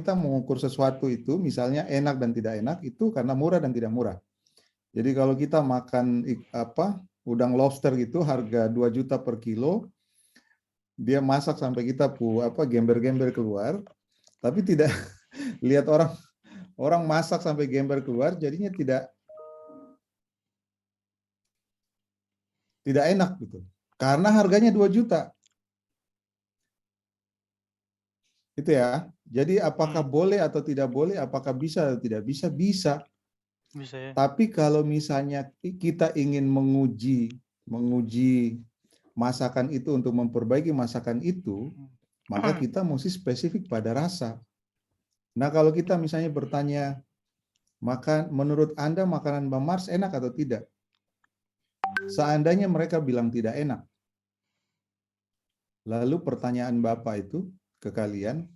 kita mengukur sesuatu itu, misalnya enak dan tidak enak, itu karena murah dan tidak murah. Jadi kalau kita makan udang lobster gitu harga 2 juta per kilo, dia masak sampai kita gember-gember keluar, tapi tidak lihat orang masak sampai gember keluar, jadinya tidak enak gitu. Karena harganya 2 juta. Itu ya. Jadi apakah boleh atau tidak boleh, apakah bisa atau tidak bisa? Bisa. Bisa ya. Tapi kalau misalnya kita ingin menguji masakan itu untuk memperbaiki masakan itu, maka kita mesti spesifik pada rasa. Nah, kalau kita misalnya bertanya, menurut Anda makanan Mbak Mars enak atau tidak? Seandainya mereka bilang tidak enak, lalu pertanyaan Bapak itu ke kalian,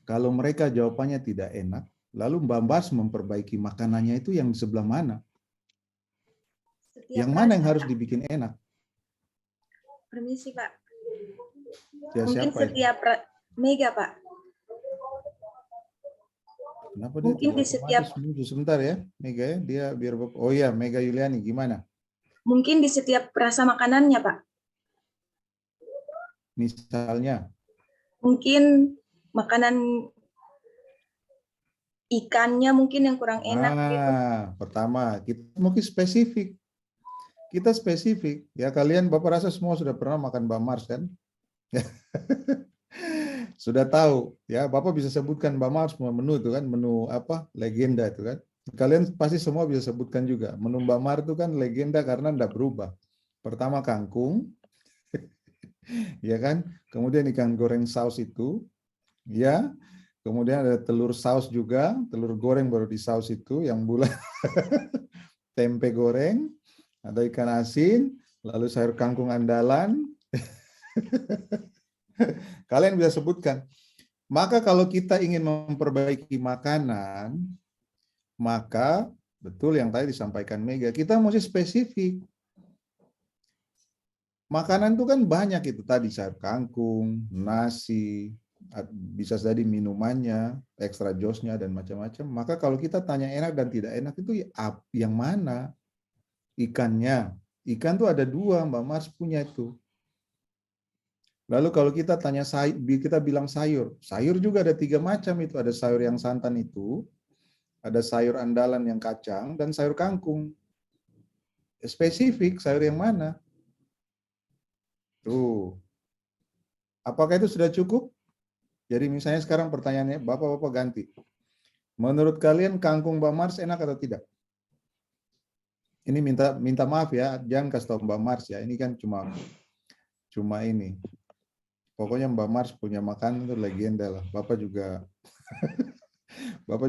kalau mereka jawabannya tidak enak, lalu Mbak Mars memperbaiki makanannya itu yang di sebelah mana? Yang mana yang harus dibikin enak? Permisi, Pak. Ya, mungkin siapa setiap Mega, Pak. Kenapa mungkin dia di setiap sebentar ya, Mega ya, dia biar oh ya, Mega Yuliani gimana? Mungkin di setiap rasa makanannya, Pak. Misalnya? Mungkin makanan ikannya mungkin yang kurang enak gitu. Pertama, kita mungkin spesifik. Kita spesifik. Ya, kalian Bapak rasa semua sudah pernah makan Mbak Mars kan? Sudah tahu ya, Bapak bisa sebutkan Mbak Mars semua menu itu kan, menu legenda itu kan. Kalian pasti semua bisa sebutkan juga. Menu Mbak Mars itu kan legenda karena tidak berubah. Pertama kangkung, ya kan. Kemudian ikan goreng saus itu, ya. Kemudian ada telur saus juga, telur goreng baru di saus itu yang bulat. Tempe goreng, ada ikan asin, lalu sayur kangkung andalan. Kalian bisa sebutkan. Maka kalau kita ingin memperbaiki makanan, maka betul yang tadi disampaikan Mega, kita mesti spesifik. Makanan itu kan banyak itu tadi, sayur kangkung, nasi, bisa jadi minumannya, extra josnya dan macam-macam. Maka kalau kita tanya enak dan tidak enak itu yang mana? Ikannya. Ikan tuh ada 2, Mbak Mars punya itu. Lalu kalau kita tanya kita bilang sayur. Sayur juga ada 3 macam itu. Ada sayur yang santan itu, ada sayur andalan yang kacang, dan sayur kangkung. Spesifik sayur yang mana? Tuh. Apakah itu sudah cukup? Jadi misalnya sekarang pertanyaannya, Bapak-bapak ganti. Menurut kalian kangkung Mbak Mars enak atau tidak? Ini minta maaf ya, jangan kasih tahu Mbak Mars ya. Ini kan cuma ini. Pokoknya Mbak Mars punya makanan itu legenda lah. Bapak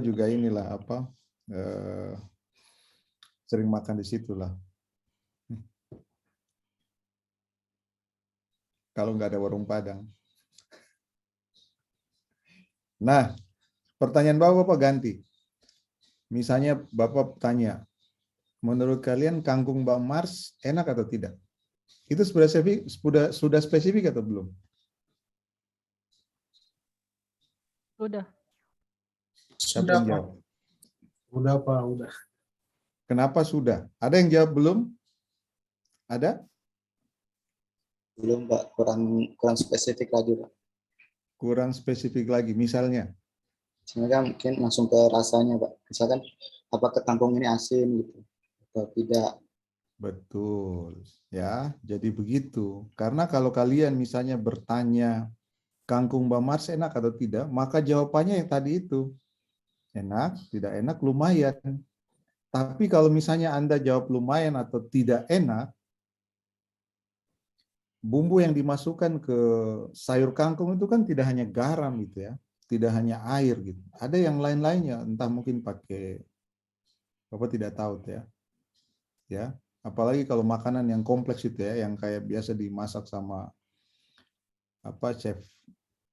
juga inilah sering makan di situ lah. Kalau nggak ada warung Padang. Nah, pertanyaan Bapak ganti. Misalnya Bapak tanya, menurut kalian kangkung Mbak Mars enak atau tidak? Itu sudah spesifik atau belum? Sudah. Siapa yang jawab? Udah, Pak, udah. Kenapa sudah? Ada yang jawab belum? Ada? Belum, Pak. Kurang spesifik lagi, Pak. Kurang spesifik lagi. Misalnya? Sebenarnya mungkin langsung ke rasanya, Pak. Misalkan apakah kangkung ini asin gitu atau tidak. Betul. Ya, jadi begitu. Karena kalau kalian misalnya bertanya kangkung Mbak Mars enak atau tidak, maka jawabannya yang tadi itu. Enak, tidak enak, lumayan. Tapi kalau misalnya Anda jawab lumayan atau tidak enak, bumbu yang dimasukkan ke sayur kangkung itu kan tidak hanya garam gitu ya, tidak hanya air gitu. Ada yang lain-lainnya, entah mungkin pakai Bapak tidak tahu ya. Ya, apalagi kalau makanan yang kompleks itu ya, yang kayak biasa dimasak sama chef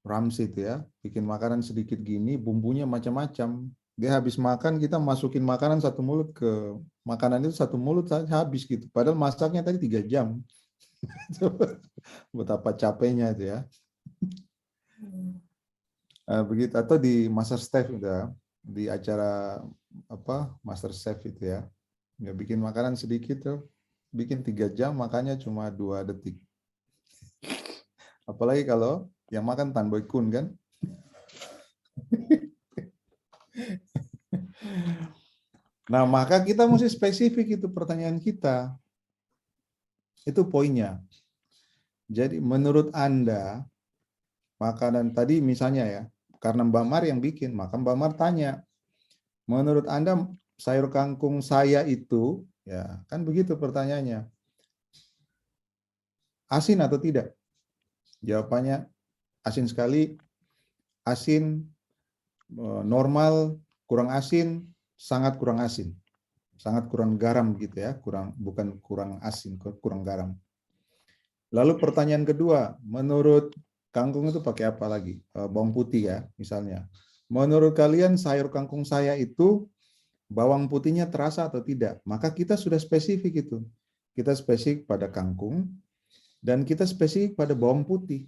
Ramsay itu ya, bikin makanan sedikit gini, bumbunya macam-macam. Dia habis makan, kita masukin makanan satu mulut ke makanan itu, satu mulut saja habis gitu. Padahal masaknya tadi 3 jam. Betapa capeknya itu ya. Begitu, atau di Master Chef udah di acara apa Master Chef itu ya. Nggak bikin makanan sedikit tuh, bikin 3 jam makannya cuma 2 detik. Apalagi kalau yang makan Tan Boy Kun kan. Nah, maka kita mesti spesifik itu pertanyaan kita. Itu poinnya. Jadi menurut Anda, makanan tadi misalnya ya, karena Mbak Mar yang bikin, maka Mbak Mar tanya, menurut Anda sayur kangkung saya itu, ya kan begitu pertanyaannya, asin atau tidak? Jawabannya asin sekali, asin, normal, kurang asin, sangat kurang asin, sangat kurang garam gitu ya, bukan kurang asin, kurang garam. Lalu pertanyaan kedua, menurut kangkung itu pakai apa lagi? Bawang putih ya, misalnya. Menurut kalian sayur kangkung saya itu bawang putihnya terasa atau tidak? Maka kita sudah spesifik itu. Kita spesifik pada kangkung dan kita spesifik pada bawang putih.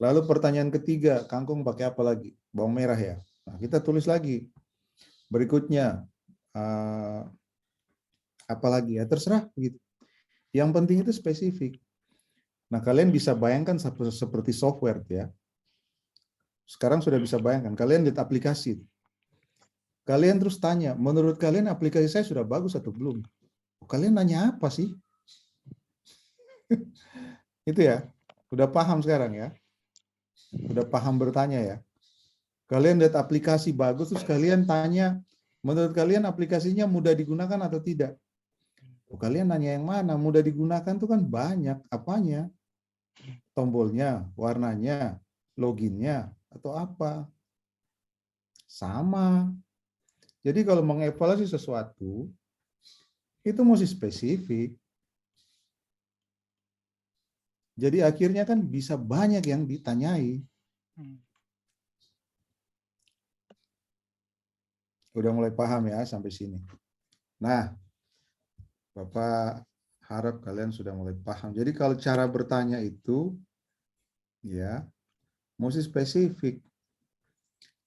Lalu pertanyaan ketiga, kangkung pakai apa lagi? Bawang merah ya. Nah, kita tulis lagi. Berikutnya, apa lagi ya? Terserah gitu. Yang penting itu spesifik. Nah, kalian bisa bayangkan seperti software ya. Sekarang sudah bisa bayangkan. Kalian lihat aplikasi. Kalian terus tanya, menurut kalian aplikasi saya sudah bagus atau belum? Kalian nanya apa sih? Itu ya. Udah paham sekarang ya? Udah paham bertanya ya? Kalian lihat aplikasi bagus, terus kalian tanya, menurut kalian aplikasinya mudah digunakan atau tidak? Kalian nanya yang mana? Mudah digunakan itu kan banyak. Apanya? Tombolnya, warnanya, loginnya, atau apa? Sama. Jadi kalau mengevaluasi sesuatu, itu mesti spesifik. Jadi akhirnya kan bisa banyak yang ditanyai. Udah mulai paham ya sampai sini. Nah, Bapak harap kalian sudah mulai paham. Jadi kalau cara bertanya itu, ya, mesti spesifik.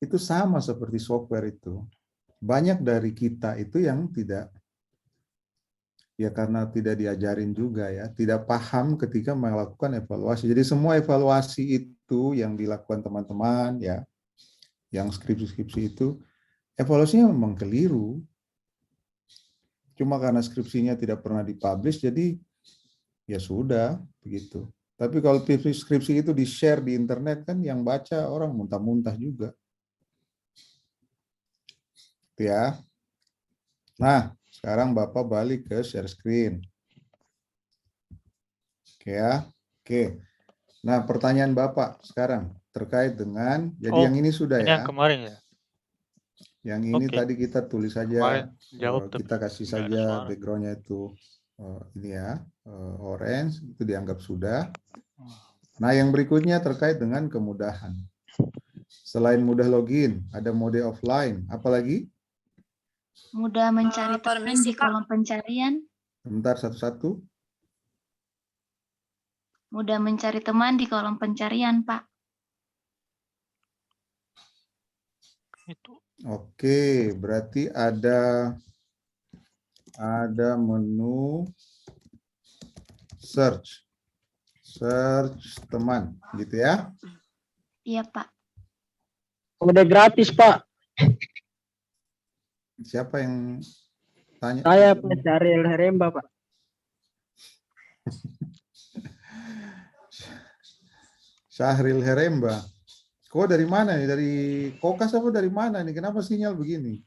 Itu sama seperti software itu. Banyak dari kita itu yang tidak, ya karena tidak diajarin juga ya, tidak paham ketika melakukan evaluasi. Jadi semua evaluasi itu yang dilakukan teman-teman ya, yang skripsi-skripsi itu, evaluasinya memang keliru. Cuma karena skripsinya tidak pernah dipublish, jadi ya sudah begitu. Tapi kalau skripsi itu di-share di internet kan yang baca orang muntah-muntah juga. Ya. Nah, sekarang Bapak balik ke share screen. Oke ya. Oke. Nah, pertanyaan Bapak sekarang terkait dengan, jadi yang ini sudah Ini ya. yang kemarin ya. Yang ini Oke. tadi kita tulis saja, Kemarin jawab tapi kita kasih nggak ada saja suara. backgroundnya itu ini ya, orange, itu dianggap sudah. Nah, yang berikutnya terkait dengan kemudahan. Selain mudah login, ada mode offline. Apalagi? Mudah mencari teman permisi, di Pak. kolom pencarian. Sebentar satu-satu. Mudah mencari teman di kolom pencarian, Pak. Itu Oke, berarti ada menu search. Search teman, gitu ya. Iya, Pak. Udah gratis, Pak. Siapa yang tanya? Saya Pak Syahril Heremba, Pak. Syahril Heremba. Kok dari mana nih? Dari Kokas apa dari mana nih? Kenapa sinyal begini?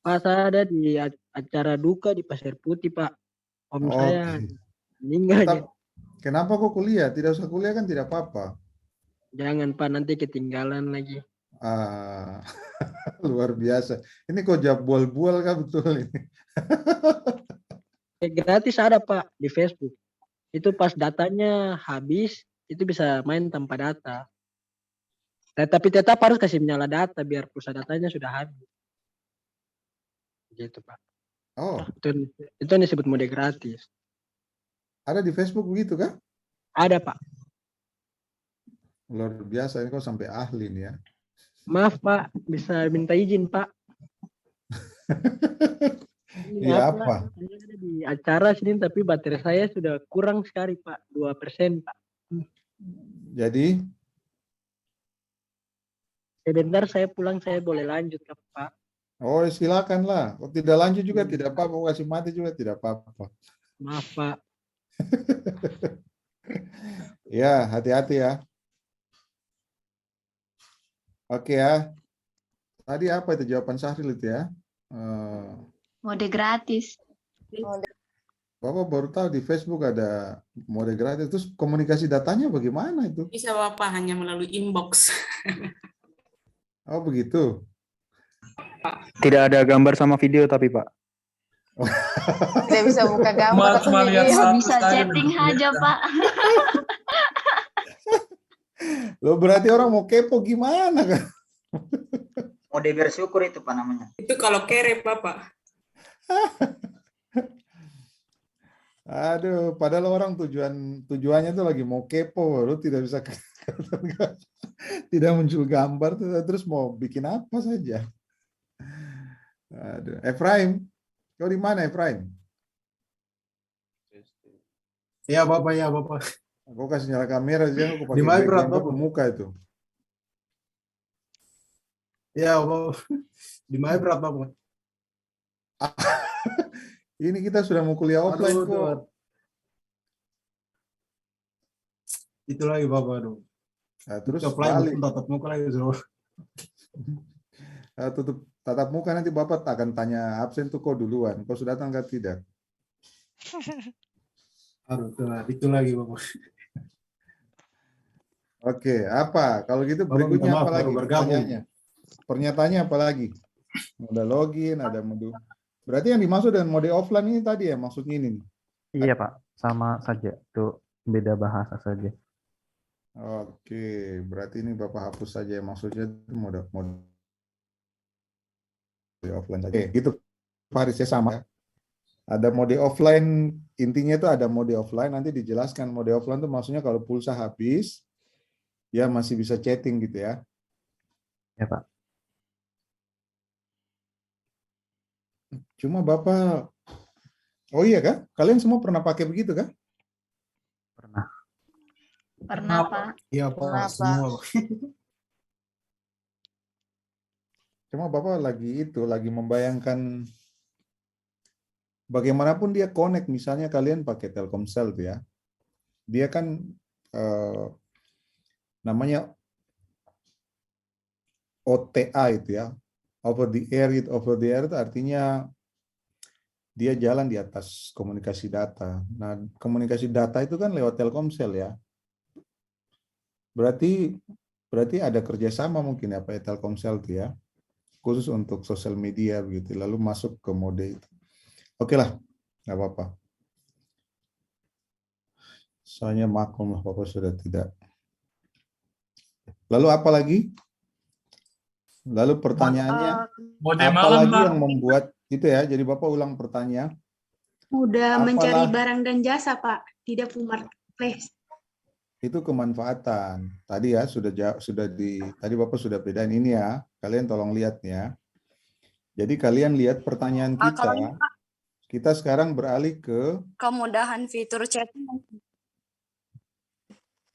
Pak, saya ada di acara duka di Pasir Putih, Pak. Om saya Oke. meninggal. Ya. Kenapa kok kuliah? Tidak usah kuliah kan tidak apa-apa. Jangan, Pak, nanti ketinggalan lagi. Ah, luar biasa. Ini kok jawab bual-bual kan betul ini. Gratis ada, Pak, di Facebook. Itu pas datanya habis, itu bisa main tanpa data. Tapi tetap harus kasih menyala data biar pulsa datanya sudah habis. Gitu, Pak. Oh, Itu yang disebut mode gratis. ada di Facebook begitu kah? Ada, Pak. Luar biasa, ini kok sampai ahli nih ya. Maaf Pak, bisa minta izin Pak. Ini Iya maaf, apa? Pak. Saya ada di acara sini tapi baterai saya sudah kurang sekali Pak, 2% Pak. Jadi, Sebentar saya pulang, saya boleh lanjut ke Pak. oh silakan lah. Kalau tidak lanjut juga tidak apa-apa, mau kasih mati juga tidak apa-apa. Maaf Pak. Ya, hati-hati ya. Oke ya. Tadi apa itu jawaban Syahril itu ya? Mode gratis. Bapak baru tahu di Facebook ada mode gratis. Terus komunikasi datanya bagaimana itu? Bisa Bapak hanya melalui inbox. Oh begitu. Tidak ada gambar sama video tapi Pak. Tidak bisa buka gambar atau Cuma lihat video. status Bisa saja. chatting aja, Pak. Loh berarti orang mau kepo gimana kan? Mode bersyukur itu Pak namanya. Itu kalau kere Bapak. Aduh, padahal orang tujuannya tuh lagi mau kepo, lu tidak bisa tidak muncul gambar terus mau bikin apa saja. Aduh, Efraim, kau di mana Efraim? Ya Bapak, ya Bapak. Kau kasih nyala kamera aja, aku Di pakai mic, background Bapak. pemuka itu. Ya Bapak. Di mana berat Bapak? Ini kita sudah mau kuliah offline Aduh, kok. Tuhan. Itu lagi Bapak, aduh. Nah, terus Offline balik. pun tatap muka lagi suruh. Tutup tatap muka nanti Bapak akan tanya absen tuh kok duluan. Kau sudah datang atau tidak? Aduh, Tuhan. Itu lagi Bapak. Oke, apa? Kalau gitu Bapak berikutnya minta maaf, apa lagi? baru bergabung. Pertanyaannya. Pernyataannya apa lagi? Mode login, ada mode. Berarti yang dimaksud dengan mode offline ini tadi ya, maksudnya ini nih. Iya Pak, sama saja. Itu beda bahasa saja. Oke, berarti ini Bapak hapus saja ya, maksudnya itu mode offline saja. Oke, gitu. Faris ya sama. Ada mode offline, intinya itu ada mode offline, nanti dijelaskan mode offline itu maksudnya kalau pulsa habis, ya masih bisa chatting gitu ya. Ya Pak. Cuma Bapak, oh iya kan? Kalian semua pernah pakai begitu kan? Pernah. Pernah, Pak. Iya Pak, Kenapa? semua. Cuma Bapak lagi membayangkan bagaimanapun dia connect, misalnya kalian pakai Telkomsel tuh ya. Dia kan namanya OTA itu ya. Over the air itu artinya dia jalan di atas komunikasi data. Nah, komunikasi data itu kan lewat Telkomsel ya. Berarti ada kerjasama mungkin ya Pak Telkomsel itu ya, khusus untuk sosial media begitu, lalu masuk ke mode itu. Oke lah, nggak apa-apa. Soalnya maklum lah Bapak sudah tidak. Lalu apa lagi? Lalu pertanyaannya, Mode apa malam lagi Pak. yang membuat itu ya? Jadi Bapak ulang pertanyaan. Mudah Apalah. mencari barang dan jasa, Pak. Tidak full marketplace. Itu kemanfaatan. Tadi ya tadi Bapak sudah bedain ini ya. Kalian tolong lihat ya. Jadi kalian lihat pertanyaan kita. Kalau ini, Pak, Kita sekarang beralih ke kemudahan fitur chatting.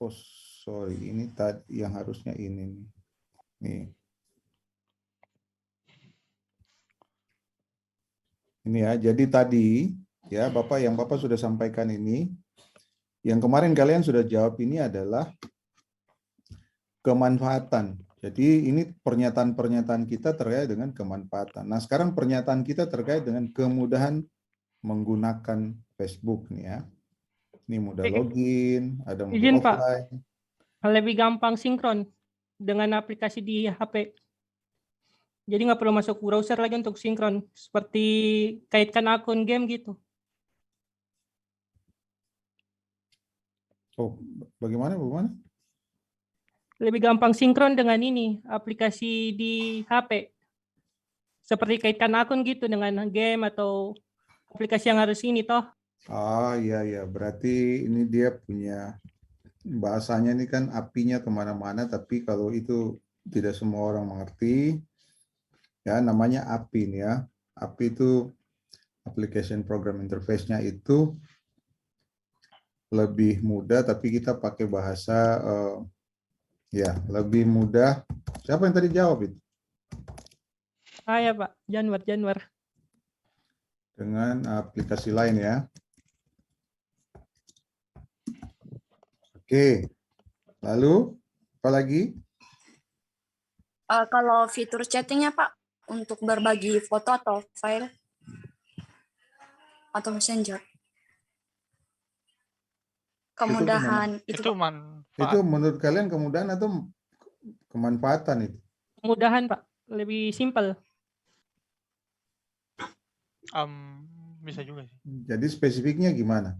oh sorry, ini tadi yang harusnya ini nih. Nih. Ini ya. Jadi tadi ya yang Bapak sudah sampaikan ini, yang kemarin kalian sudah jawab ini adalah kemanfaatan. Jadi ini pernyataan-pernyataan kita terkait dengan kemanfaatan. Nah, sekarang pernyataan kita terkait dengan kemudahan menggunakan Facebook nih ya. Ini mudah login, ada mode Izin, Pak. offline. Lebih gampang sinkron dengan aplikasi di HP. Jadi nggak perlu masuk browser lagi untuk sinkron. Seperti kaitkan akun game gitu. Oh, bagaimana? Lebih gampang sinkron dengan ini, aplikasi di HP. Seperti kaitkan akun gitu dengan game atau aplikasi yang harus ini toh. Ah, iya. Berarti ini dia punya bahasanya ini kan apinya kemana-mana, tapi kalau itu tidak semua orang mengerti, ya namanya API nih ya. API itu Application Program Interface-nya itu lebih mudah, tapi kita pakai bahasa ya lebih mudah. Siapa yang tadi jawab itu? Ya Pak, Januar. Dengan aplikasi lain ya. Oke, lalu apa lagi? Kalau fitur chattingnya Pak, untuk berbagi foto atau file atau messenger. Kemudahan itu Itu menurut kalian kemudahan atau kemanfaatan itu? Kemudahan Pak, lebih simpel. Bisa juga sih. Jadi spesifiknya gimana?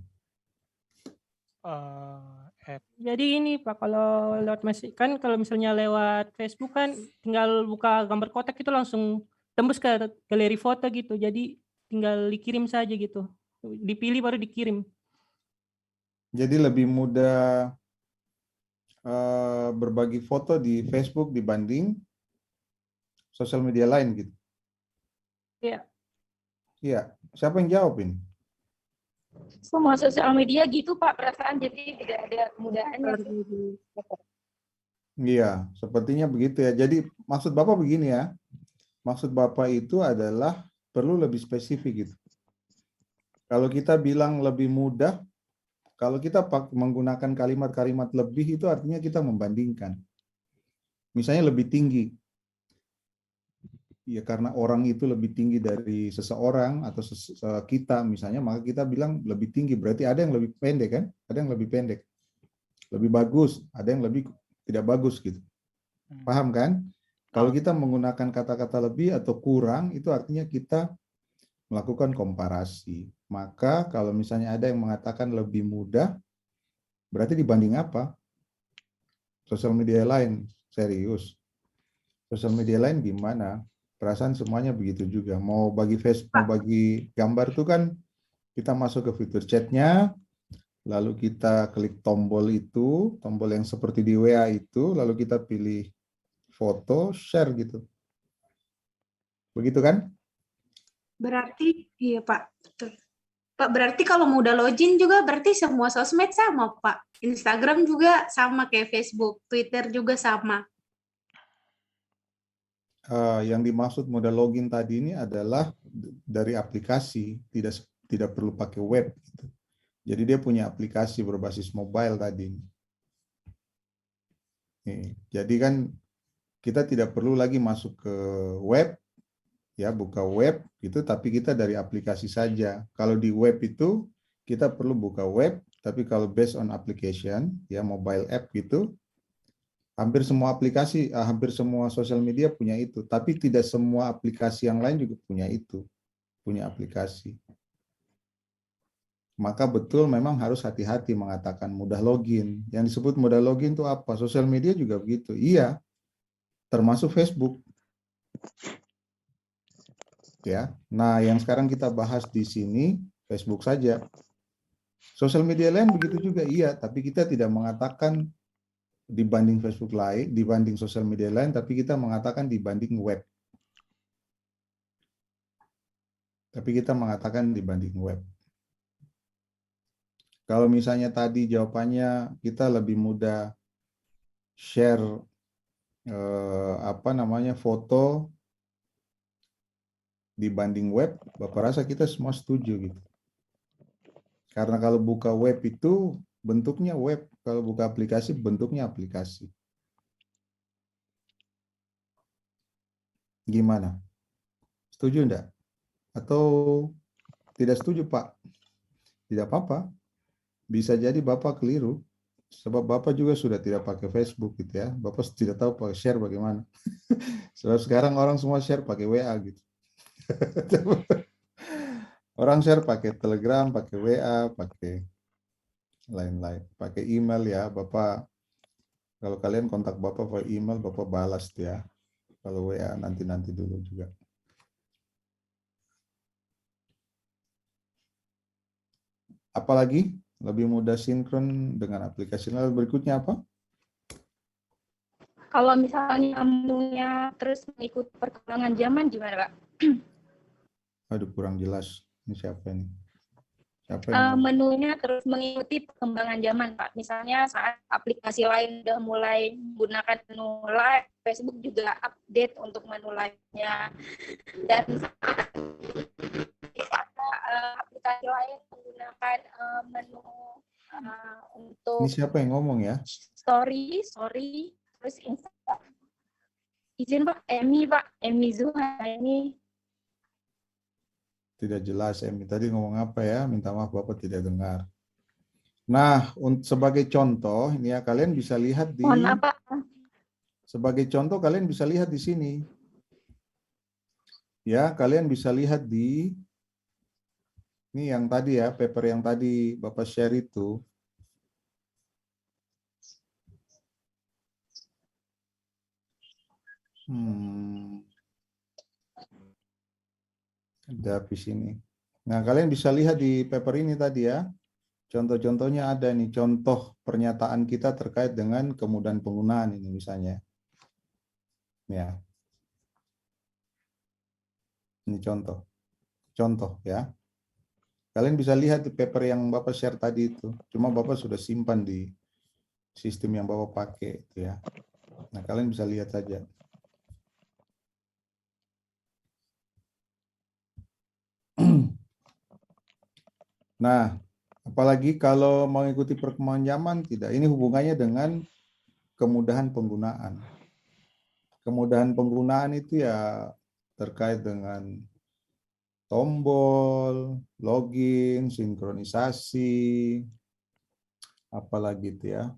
Jadi ini Pak, kalau lewat mesej kan, kalau misalnya lewat Facebook kan tinggal buka gambar kotak itu langsung tembus ke galeri foto gitu. Jadi tinggal dikirim saja gitu. Dipilih baru dikirim. Jadi lebih mudah berbagi foto di Facebook dibanding sosial media lain gitu. Iya. Iya. Siapa yang jawab ini? semua sosial media gitu Pak, perasaan jadi tidak ada kemudahannya. Iya, sepertinya begitu ya. Jadi maksud Bapak begini ya. Maksud Bapak itu adalah perlu lebih spesifik gitu. Kalau kita bilang lebih mudah, kalau kita menggunakan kalimat-kalimat lebih itu artinya kita membandingkan. Misalnya lebih tinggi. Ya karena orang itu lebih tinggi dari seseorang atau kita misalnya, maka kita bilang lebih tinggi. Berarti ada yang lebih pendek kan? Ada yang lebih pendek. Lebih bagus, ada yang lebih tidak bagus gitu. Paham kan? Kalau kita menggunakan kata-kata lebih atau kurang, itu artinya kita melakukan komparasi. Maka kalau misalnya ada yang mengatakan lebih mudah, berarti dibanding apa? Sosial media lain, serius. Sosial media lain gimana? Perasaan semuanya begitu juga. Mau bagi Facebook, mau bagi gambar itu kan kita masuk ke fitur chatnya, lalu kita klik tombol itu, tombol yang seperti di WA itu, lalu kita pilih foto, share gitu. Begitu kan? Berarti, iya Pak. Betul. Pak, berarti kalau mau udah login juga berarti semua sosmed sama Pak. Instagram juga sama kayak Facebook, Twitter juga sama. Yang dimaksud modal login tadi ini adalah dari aplikasi, tidak perlu pakai web. Gitu. Jadi dia punya aplikasi berbasis mobile tadi. Nih, jadi kan kita tidak perlu lagi masuk ke web, ya buka web gitu, tapi kita dari aplikasi saja. Kalau di web itu kita perlu buka web, tapi kalau based on application, ya mobile app gitu. Hampir semua aplikasi, hampir semua sosial media punya itu. Tapi tidak semua aplikasi yang lain juga punya itu. Punya aplikasi. Maka betul memang harus hati-hati mengatakan mudah login. Yang disebut mudah login itu apa? Sosial media juga begitu. Iya, termasuk Facebook. Ya. Nah, yang sekarang kita bahas di sini, Facebook saja. Sosial media lain begitu juga, iya. Tapi kita tidak mengatakan dibanding Facebook lain, dibanding sosial media lain, tapi kita mengatakan dibanding web. Tapi kita mengatakan dibanding web. Kalau misalnya tadi jawabannya kita lebih mudah share foto dibanding web, Bapak rasa kita semua setuju gitu. Karena kalau buka web itu bentuknya web, kalau buka aplikasi bentuknya aplikasi. Gimana? Setuju enggak? Atau tidak setuju, Pak? Tidak apa-apa. Bisa jadi Bapak keliru. Sebab Bapak juga sudah tidak pakai Facebook gitu ya. Bapak tidak tahu pakai share bagaimana. Sebab sekarang orang semua share pakai WA gitu. Orang share pakai Telegram, pakai WA, pakai lain-lain. Pakai email ya, Bapak. Kalau kalian kontak Bapak pakai email, Bapak balas ya. Kalau WA nanti-nanti dulu juga. Apalagi Lebih mudah sinkron dengan aplikasi. Lalu berikutnya apa? Kalau misalnya menunya terus mengikuti perkembangan zaman gimana, Pak? Aduh, kurang jelas. Ini siapa ini? Siapa yang Menunya terus mengikuti perkembangan zaman, Pak. Misalnya saat aplikasi lain udah mulai menggunakan menu live, Facebook juga update untuk menu live-nya. Dan saat aplikasi lain menggunakan menu untuk Ini siapa yang ngomong ya? story, terus Instagram. Izin Pak, Emi Zuha ini. Tidak jelas, Emi. Tadi ngomong apa ya? Minta maaf, Bapak tidak dengar. Nah, sebagai contoh, ini ya kalian bisa lihat di. Mohon apa? Sebagai contoh, kalian bisa lihat di sini. Ya, kalian bisa lihat di. Ini yang tadi ya, paper yang tadi Bapak share itu. Ada di sini. Nah, kalian bisa lihat di paper ini tadi ya. Contoh-contohnya ada nih, contoh pernyataan kita terkait dengan kemudahan penggunaan ini misalnya. Ya. Ini contoh. Contoh ya. Kalian bisa lihat di paper yang Bapak share tadi itu. Cuma Bapak sudah simpan di sistem yang Bapak pakai itu ya. Nah, kalian bisa lihat saja. Nah, apalagi kalau mengikuti perkembangan zaman, tidak. Ini hubungannya dengan kemudahan penggunaan. Kemudahan penggunaan itu ya terkait dengan tombol, login, sinkronisasi, apalagi itu ya.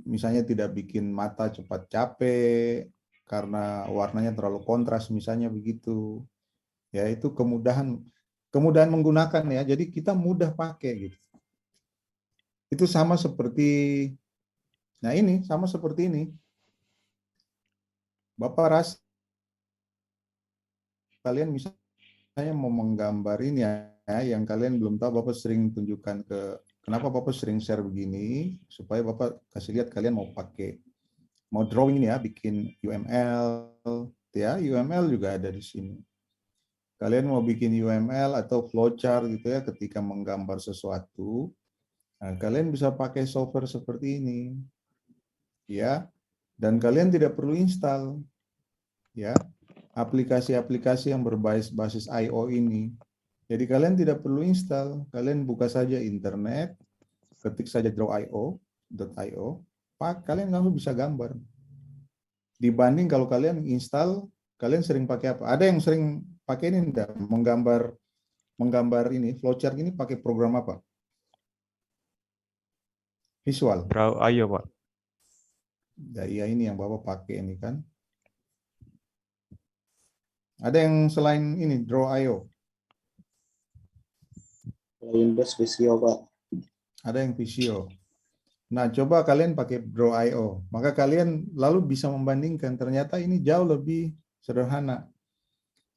Misalnya tidak bikin mata cepat capek karena warnanya terlalu kontras, misalnya begitu. Ya, itu kemudahan menggunakan ya, jadi kita mudah pakai gitu. Itu sama seperti, nah ini sama seperti ini. Bapak rasa kalian misalnya mau menggambar ini ya, yang kalian belum tahu, Bapak sering tunjukkan ke, kenapa Bapak sering share begini, supaya Bapak kasih lihat kalian mau pakai, mau drawing ini ya, bikin UML, ya UML juga ada di sini. Kalian mau bikin UML atau flowchart gitu ya, ketika menggambar sesuatu, nah, kalian bisa pakai software seperti ini, ya. Dan kalian tidak perlu install, ya, aplikasi-aplikasi yang berbasis I/O ini. Jadi kalian tidak perlu install, kalian buka saja internet, ketik saja draw.io, kalian langsung bisa gambar. Dibanding kalau kalian install, kalian sering pakai apa? Ada yang sering pakai ini enggak? Menggambar ini, flowchart ini pakai program apa? Visual. Draw.io, Pak. Ya, iya ini yang Bapak pakai ini kan. Ada yang selain ini, Draw.io? Windows Visio, Pak. Ada yang Visio. Nah, coba kalian pakai Draw.io. Maka kalian lalu bisa membandingkan, ternyata ini jauh lebih sederhana.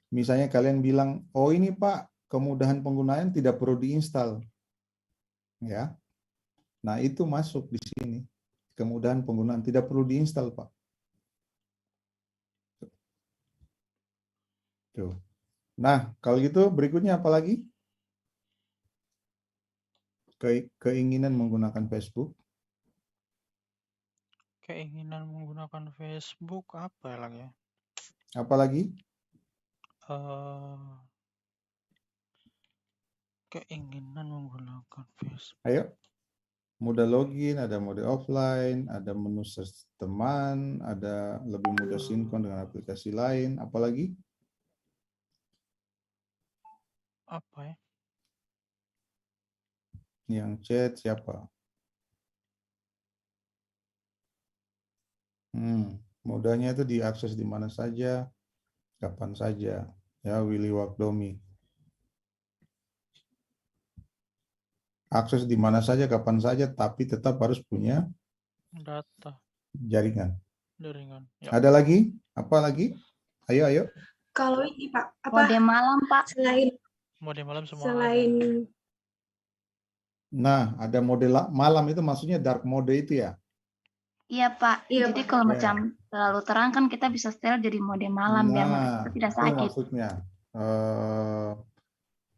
Misalnya kalian bilang, oh ini Pak, kemudahan penggunaan tidak perlu diinstal. Ya. Nah, itu masuk di sini. Kemudahan penggunaan tidak perlu diinstal, Pak. Tuh. Nah, kalau gitu berikutnya apa lagi? Keinginan menggunakan Facebook. Keinginan menggunakan Facebook apa ya lagi? Apa lagi? Keinginan menggunakan Facebook. Ayo. Mudah login, ada mode offline, ada menu search teman, ada lebih mudah sinkron dengan aplikasi lain. Apa lagi? Apa ya? Yang chat siapa? Mudahnya itu diakses di mana saja, kapan saja. Ya, Willy Wakdomi. Akses di mana saja, kapan saja, tapi tetap harus punya Data. jaringan. Ya. Ada lagi? Apa lagi? Ayo. Kalau ini Pak, apa? Mode malam Pak. Selain Mode malam semua. Selain Nah, ada mode malam itu maksudnya dark mode itu ya? Iya Pak. Iya, Jadi Pak. kalau Ya. macam terlalu terang kan kita bisa setel jadi mode malam biar mata Nah, kita tidak itu sakit. maksudnya.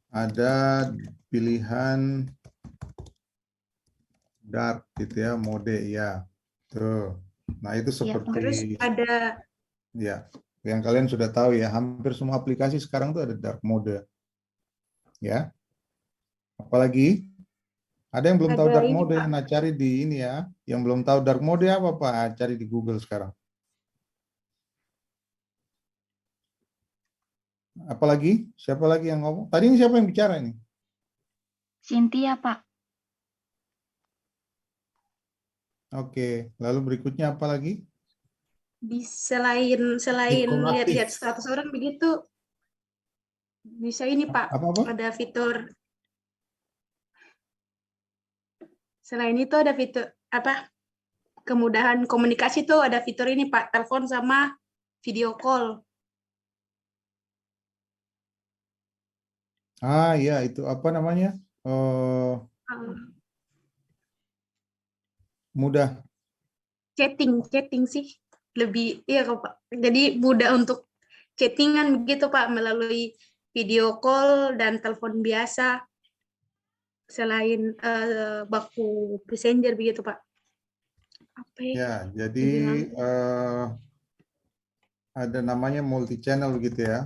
Ada pilihan dark gitu ya, mode ya. Tuh. Nah, itu Iya, Pak. Terus seperti ada ya, yang kalian sudah tahu ya, hampir semua aplikasi sekarang tuh ada dark mode. Ya. Apalagi ada yang belum tahu ada dark ini, mode, Pak. nah cari di ini ya. Yang belum tahu dark mode apa Pak? Cari di Google sekarang. Apalagi? Siapa lagi yang ngomong? Tadi ini siapa yang bicara ini? Cynthia Pak. Oke, lalu berikutnya apa lagi? Selain Ikon aktif. lihat-lihat status orang begitu, bisa ini Pak. Apa-apa? Ada fitur. Selain itu ada fitur apa? Kemudahan komunikasi tuh ada fitur ini Pak, telepon sama video call. Ah ya, itu apa namanya? Mudah. Chatting sih lebih iya kok Pak. Jadi mudah untuk chattingan begitu Pak melalui video call dan telepon biasa selain baku messenger begitu Pak. Apa ya? Ya, jadi ada namanya multi channel gitu ya.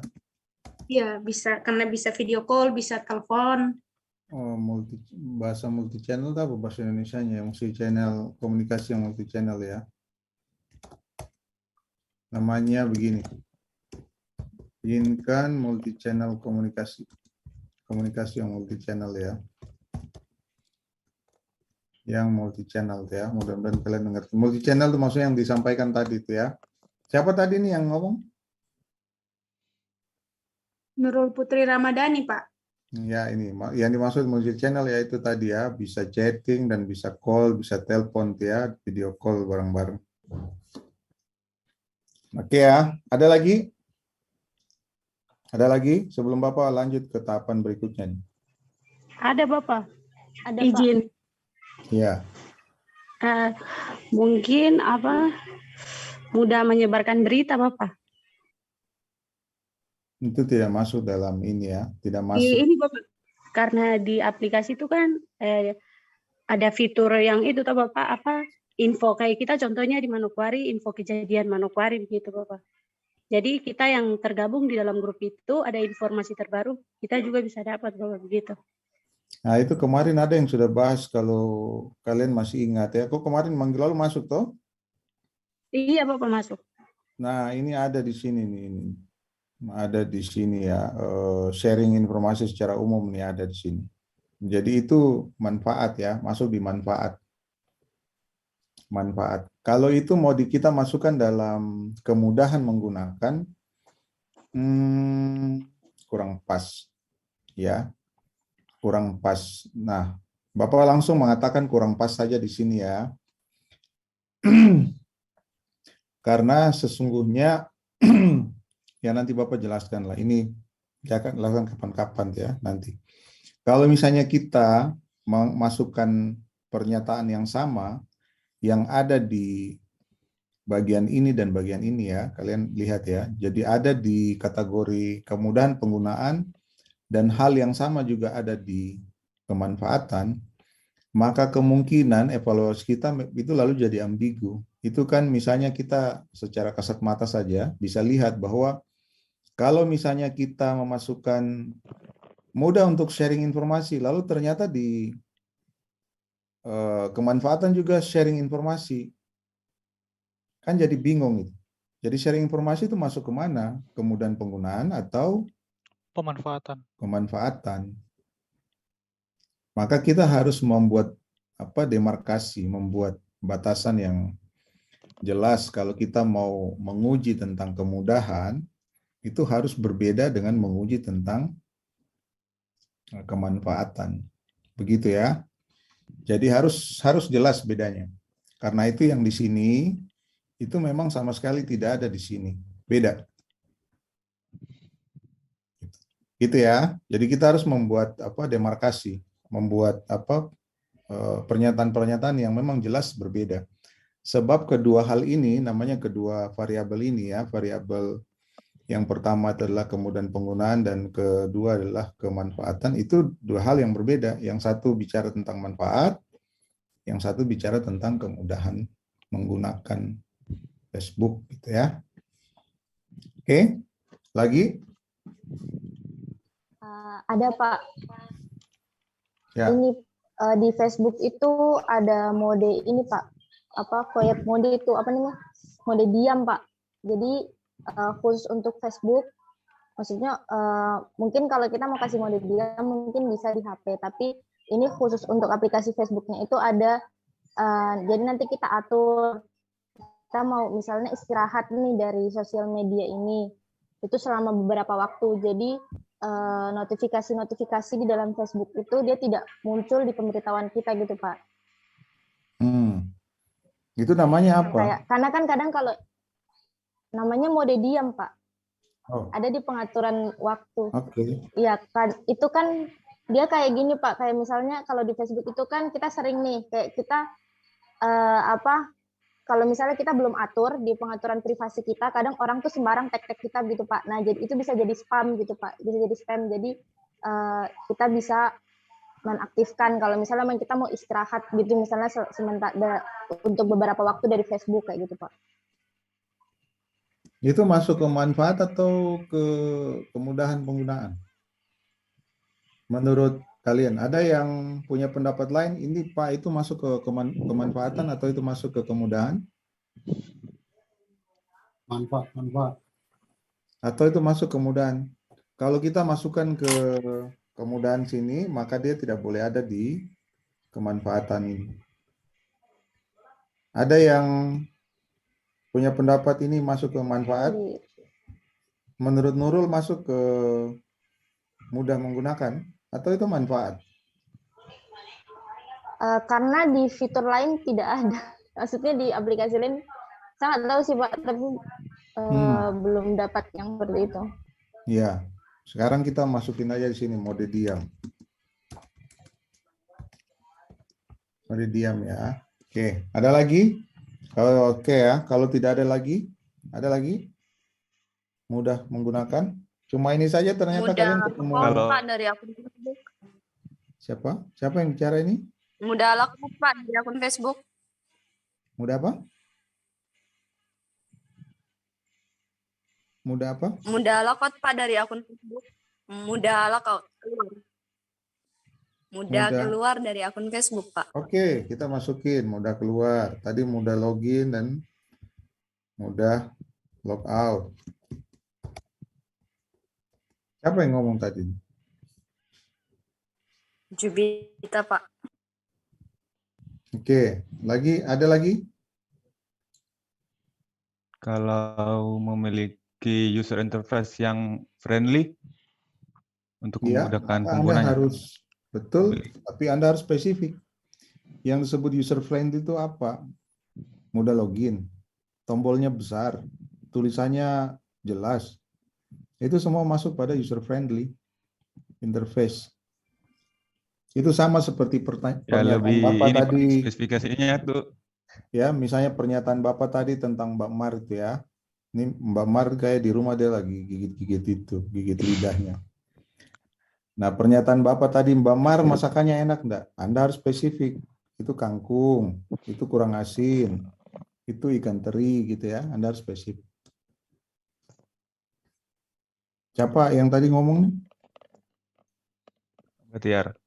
Iya, bisa karena bisa video call, bisa telepon. Oh, bahasa multi channel apa bahasa Indonesianya? Multi channel komunikasi yang multi channel ya. Namanya begini. Inginkan multi channel komunikasi. Komunikasi yang multi channel ya. Yang multi channel ya. Mudah-mudahan kalian mengerti. Multi channel itu maksudnya yang disampaikan tadi itu ya. Siapa tadi nih yang ngomong? Nurul Putri Ramadhani, Pak. Ya, ini yang dimaksud multi channel yaitu tadi ya, bisa chatting dan bisa call, bisa telepon ya, video call bareng-bareng. Oke ya, ada lagi? Ada lagi sebelum Bapak lanjut ke tahapan berikutnya nih? Ada Bapak. Ada Izin. Ya. Mungkin mudah menyebarkan berita Bapak. Itu tidak masuk dalam ini ya, tidak masuk. Ini Bapak, karena di aplikasi itu kan ada fitur yang itu toh Bapak, info kayak kita contohnya di Manokwari, info kejadian Manokwari begitu Bapak. Jadi kita yang tergabung di dalam grup itu ada informasi terbaru, kita juga bisa dapat Bapak begitu. Nah itu kemarin ada yang sudah bahas kalau kalian masih ingat ya. Kok kemarin manggil lalu masuk toh? Iya Bapak masuk. Nah ini ada di sini nih. Ada di sini ya, sharing informasi secara umum nih ada di sini. Jadi itu manfaat ya, masuk di manfaat. Manfaat. Kalau itu mau kita masukkan dalam kemudahan menggunakan, kurang pas, ya, kurang pas. Nah, Bapak langsung mengatakan kurang pas saja di sini ya, karena sesungguhnya ya nanti Bapak jelaskan lah. Ini akan lakukan kapan-kapan ya nanti. Kalau misalnya kita memasukkan pernyataan yang sama, yang ada di bagian ini dan bagian ini ya, kalian lihat ya. Jadi ada di kategori kemudahan penggunaan dan hal yang sama juga ada di kemanfaatan, maka kemungkinan evaluasi kita itu lalu jadi ambigu. Itu kan misalnya kita secara kasat mata saja bisa lihat bahwa kalau misalnya kita memasukkan mudah untuk sharing informasi, lalu ternyata di kemanfaatan juga sharing informasi, kan jadi bingung itu. Jadi sharing informasi itu masuk kemana? Kemudahan penggunaan atau pemanfaatan? Pemanfaatan. Maka kita harus membuat demarkasi, membuat batasan yang jelas. Kalau kita mau menguji tentang kemudahan, itu harus berbeda dengan menguji tentang kemanfaatan. Begitu ya. Jadi harus jelas bedanya. Karena itu yang di sini itu memang sama sekali tidak ada di sini. Beda. Gitu ya. Jadi kita harus membuat demarkasi, membuat pernyataan-pernyataan yang memang jelas berbeda. Sebab kedua hal ini, namanya kedua variabel ini ya, variabel yang pertama adalah kemudahan penggunaan dan kedua adalah kemanfaatan, itu dua hal yang berbeda. Yang satu bicara tentang manfaat, yang satu bicara tentang kemudahan menggunakan Facebook gitu ya. Oke, lagi? Ada Pak. Ya. Ini di Facebook itu ada mode ini Pak. Quiet mode itu apa namanya? Mode diam Pak. Jadi khusus untuk Facebook, maksudnya mungkin kalau kita mau kasih mode diam mungkin bisa di HP, tapi ini khusus untuk aplikasi Facebooknya itu ada. Jadi nanti kita atur, kita mau misalnya istirahat nih dari sosial media ini, itu selama beberapa waktu. Jadi notifikasi-notifikasi di dalam Facebook itu dia tidak muncul di pemberitahuan kita gitu Pak. Itu namanya apa? Karena kan kadang kalau namanya mode diam Pak. Oh. Ada di pengaturan waktu. Oke. Iya kan, itu kan dia kayak gini Pak, kayak misalnya kalau di Facebook itu kan kita sering nih kayak kita kalau misalnya kita belum atur di pengaturan privasi kita, kadang orang tuh sembarang tag-tag kita gitu Pak. Nah, jadi itu bisa jadi spam gitu Pak, bisa jadi spam. Jadi kita bisa menaktifkan kalau misalnya kita mau istirahat gitu, misalnya sementara untuk beberapa waktu dari Facebook kayak gitu Pak. Itu masuk ke manfaat atau ke kemudahan penggunaan? Menurut kalian, ada yang punya pendapat lain, ini Pak itu masuk ke kemanfaatan atau itu masuk ke kemudahan? Manfaat. Atau itu masuk kemudahan? Kalau kita masukkan ke kemudahan sini, maka dia tidak boleh ada di kemanfaatan ini. Ada yang punya pendapat ini masuk ke manfaat? Menurut Nurul masuk ke mudah menggunakan? Atau itu manfaat? Karena di fitur lain tidak ada. Maksudnya di aplikasi lain, saya nggak tahu sih Pak, tapi belum dapat yang seperti itu. Ya, sekarang kita masukin aja di sini mode diam. Mode diam ya. Oke, ada lagi? Kalau oke ya, kalau tidak ada lagi, ada lagi? Mudah menggunakan? Cuma ini saja ternyata kalian ketemu. Pak dari akun Facebook. Siapa? Siapa yang bicara ini? Mudah laku Pak dari akun Facebook. Mudah apa? Mudah apa? Mudah lakot Pak dari akun Facebook. Mudah lakot. Mudah keluar dari akun Facebook Pak. Oke, kita masukin mudah keluar. Tadi mudah login dan mudah log out. Siapa yang ngomong tadi? Jubita Pak. Oke, lagi ada lagi? Kalau memiliki user interface yang friendly untuk memudahkan penggunanya. Anda harus betul, tapi Anda harus spesifik. Yang disebut user friendly itu apa? Mudah login, tombolnya besar, tulisannya jelas. Itu semua masuk pada user friendly interface. Itu sama seperti pernyataan Bapak tadi. Spesifikasinya tuh. Ya, misalnya pernyataan Bapak tadi tentang Mbak Mar itu ya. Ini Mbak Mar kayak di rumah dia lagi gigit-gigit itu, gigit lidahnya. Nah, pernyataan Bapak tadi, Mbak Mar masakannya enak enggak? Anda harus spesifik. Itu kangkung, itu kurang asin, itu ikan teri gitu ya. Anda harus spesifik. Siapa yang tadi ngomong nih? Batiar.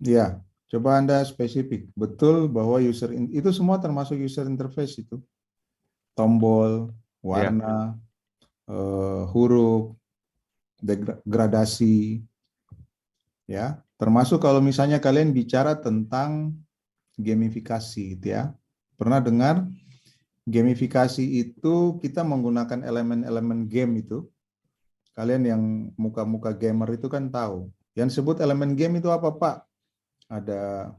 Ya, coba Anda spesifik. Betul bahwa itu semua termasuk user interface itu. Tombol, warna, huruf, gradasi, ya. Termasuk kalau misalnya kalian bicara tentang gamifikasi, gitu ya. Pernah dengar gamifikasi itu kita menggunakan elemen-elemen game itu. Kalian yang muka-muka gamer itu kan tahu. Yang disebut elemen game itu apa, Pak? Ada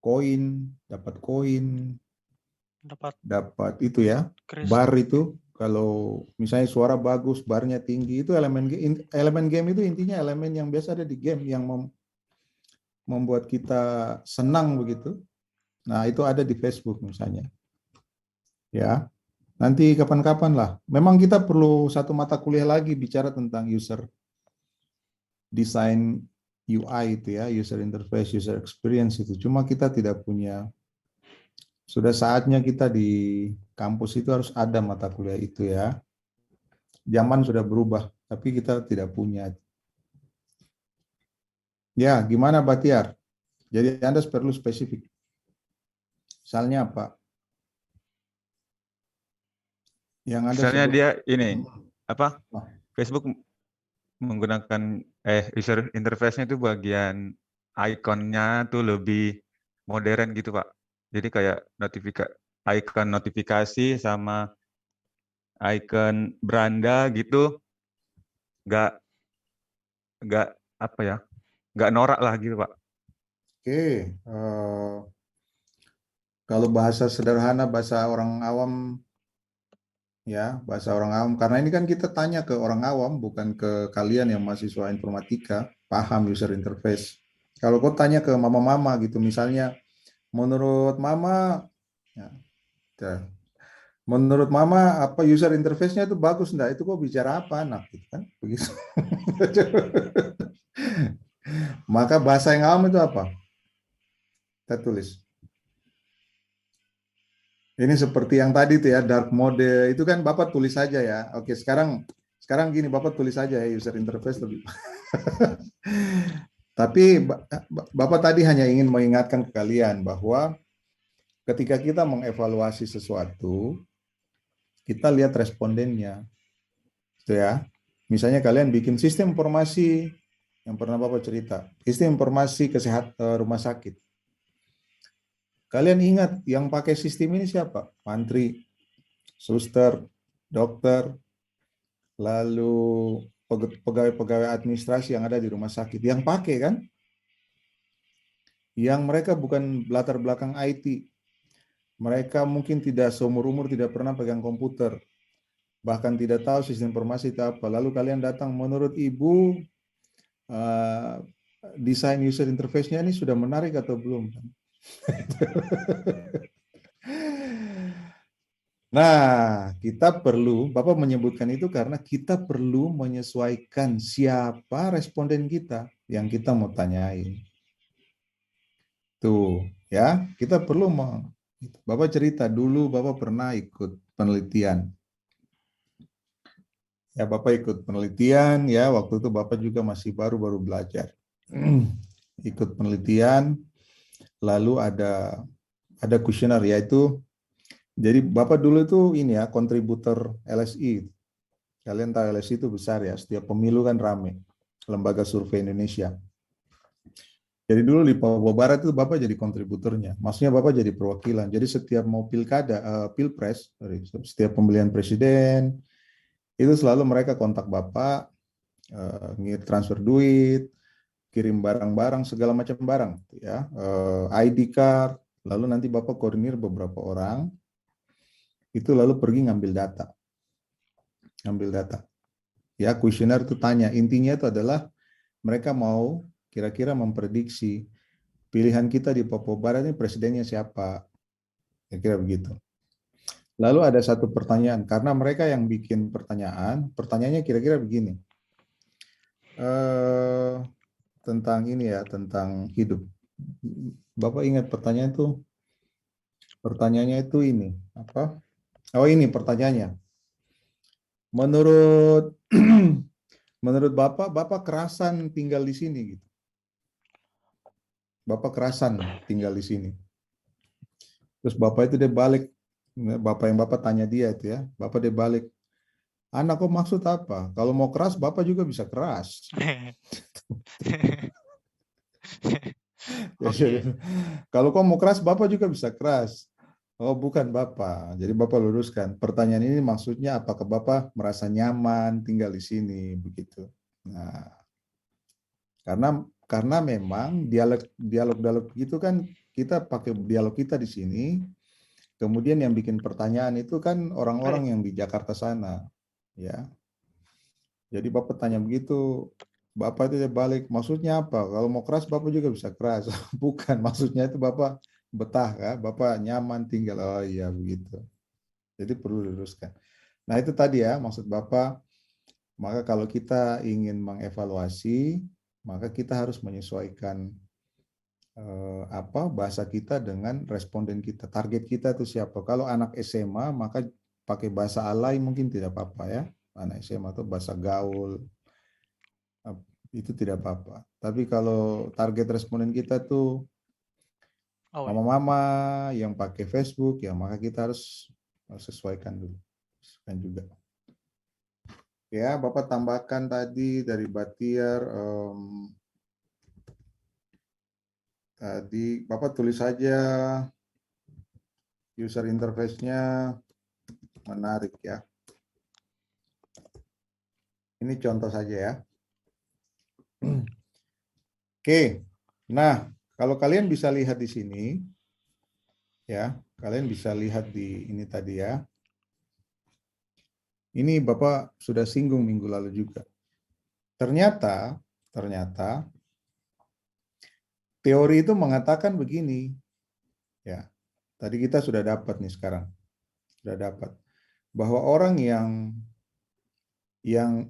koin, dapat koin, dapat itu ya, bar itu. Kalau misalnya suara bagus, barnya tinggi, itu elemen game itu intinya elemen yang biasa ada di game yang membuat kita senang begitu. Nah, itu ada di Facebook misalnya. Ya. Nanti kapan-kapan lah. Memang kita perlu satu mata kuliah lagi bicara tentang user design UI itu ya, user interface, user experience itu. Cuma kita tidak punya, sudah saatnya kita di kampus itu harus ada mata kuliah itu ya. Zaman sudah berubah, tapi kita tidak punya. Ya, gimana Batiar? Jadi Anda perlu spesifik. Misalnya apa? Yang Anda Misalnya sebut. dia ini apa? Facebook menggunakan user interface-nya itu bagian ikonnya tuh lebih modern gitu Pak. Jadi kayak icon notifikasi sama icon beranda gitu, nggak apa ya, nggak norak lah gitu Pak. Oke, kalau bahasa sederhana, bahasa orang awam, ya bahasa orang awam, karena ini kan kita tanya ke orang awam, bukan ke kalian yang mahasiswa informatika, paham user interface. Kalau kau tanya ke mama-mama gitu, misalnya, menurut mama, ya, menurut mama apa user interface-nya itu bagus enggak? Itu kok bicara apa anak? Gitu kan? Begitu. Maka bahasa yang awam itu apa? Kita tulis. Ini seperti yang tadi tuh ya, dark mode itu kan Bapak tulis saja ya. Oke, sekarang gini Bapak tulis saja ya user interface lebih. Tapi Bapak tadi hanya ingin mengingatkan ke kalian bahwa ketika kita mengevaluasi sesuatu, kita lihat respondennya. Itu ya. Misalnya kalian bikin sistem informasi yang pernah Bapak cerita, sistem informasi kesehatan rumah sakit. Kalian ingat yang pakai sistem ini siapa? Mantri, suster, dokter, lalu pegawai-pegawai administrasi yang ada di rumah sakit. Yang pakai kan? Yang mereka bukan latar belakang IT. Mereka mungkin tidak seumur-umur tidak pernah pegang komputer. Bahkan tidak tahu sistem informasi itu apa. Lalu kalian datang, menurut Ibu, desain user interface-nya ini sudah menarik atau belum? Nah, kita perlu, Bapak menyebutkan itu karena kita perlu menyesuaikan siapa responden kita yang kita mau tanyain. Tuh, ya, kita perlu Bapak cerita dulu Bapak pernah ikut penelitian. Ya, Bapak ikut penelitian, ya, waktu itu Bapak juga masih baru-baru belajar. Ikut penelitian, lalu ada kuesioner, yaitu jadi Bapak dulu itu ini ya, kontributor LSI. Kalian tahu LSI itu besar ya, setiap pemilu kan rame. Lembaga Survei Indonesia. Jadi dulu di Papua Barat itu Bapak jadi kontributornya. Maksudnya Bapak jadi perwakilan. Jadi setiap mau pilpres, setiap pemilihan presiden, itu selalu mereka kontak Bapak, transfer duit, kirim barang-barang, segala macam barang. Ya, ID card, lalu nanti Bapak koordinir beberapa orang, itu lalu pergi ngambil data. Ya, kuesioner itu tanya, intinya itu adalah mereka mau kira-kira memprediksi pilihan kita di Papua Barat ini presidennya siapa, kira-kira begitu. Lalu ada satu pertanyaan, karena mereka yang bikin pertanyaannya kira-kira begini, tentang ini ya, tentang hidup. Bapak ingat pertanyaannya itu ini, apa? Oh ini pertanyaannya. Menurut Bapak kerasan tinggal di sini gitu. Bapak kerasan tinggal di sini. Terus Bapak itu dia balik, Bapak yang Bapak tanya dia itu ya, Bapak dia balik, anak kok maksud apa? Kalau mau keras Bapak juga bisa keras. Kalau kau mau keras Bapak juga bisa keras. Oh bukan Bapak, jadi Bapak luruskan. Pertanyaan ini maksudnya apakah Bapak merasa nyaman tinggal di sini begitu. Nah, karena memang dialog itu kan kita pakai dialog kita di sini. Kemudian yang bikin pertanyaan itu kan orang-orang yang di Jakarta sana, ya. Jadi Bapak tanya begitu, Bapak itu balik, maksudnya apa? Kalau mau keras Bapak juga bisa keras. Bukan, maksudnya itu Bapak betah kan? Bapak nyaman tinggal. Oh iya begitu. Jadi perlu diluruskan. Nah itu tadi ya maksud Bapak. Maka kalau kita ingin mengevaluasi, maka kita harus menyesuaikan bahasa kita dengan responden kita. Target kita itu siapa? Kalau anak SMA maka pakai bahasa alay mungkin tidak apa-apa ya. Anak SMA itu bahasa gaul, itu tidak apa-apa. Tapi kalau target responden kita tuh mama-mama yang pakai Facebook, ya maka kita harus sesuaikan dulu. Sesuaikan juga. Ya, Bapak tambahkan tadi dari Batiar, tadi Bapak tulis saja user interface-nya menarik ya. Ini contoh saja ya. Oke, nah kalau kalian bisa lihat di sini, ya, kalian bisa lihat di ini tadi ya. Ini Bapak sudah singgung minggu lalu juga. Ternyata teori itu mengatakan begini, ya. Tadi kita sudah dapat nih sekarang, sudah dapat bahwa orang yang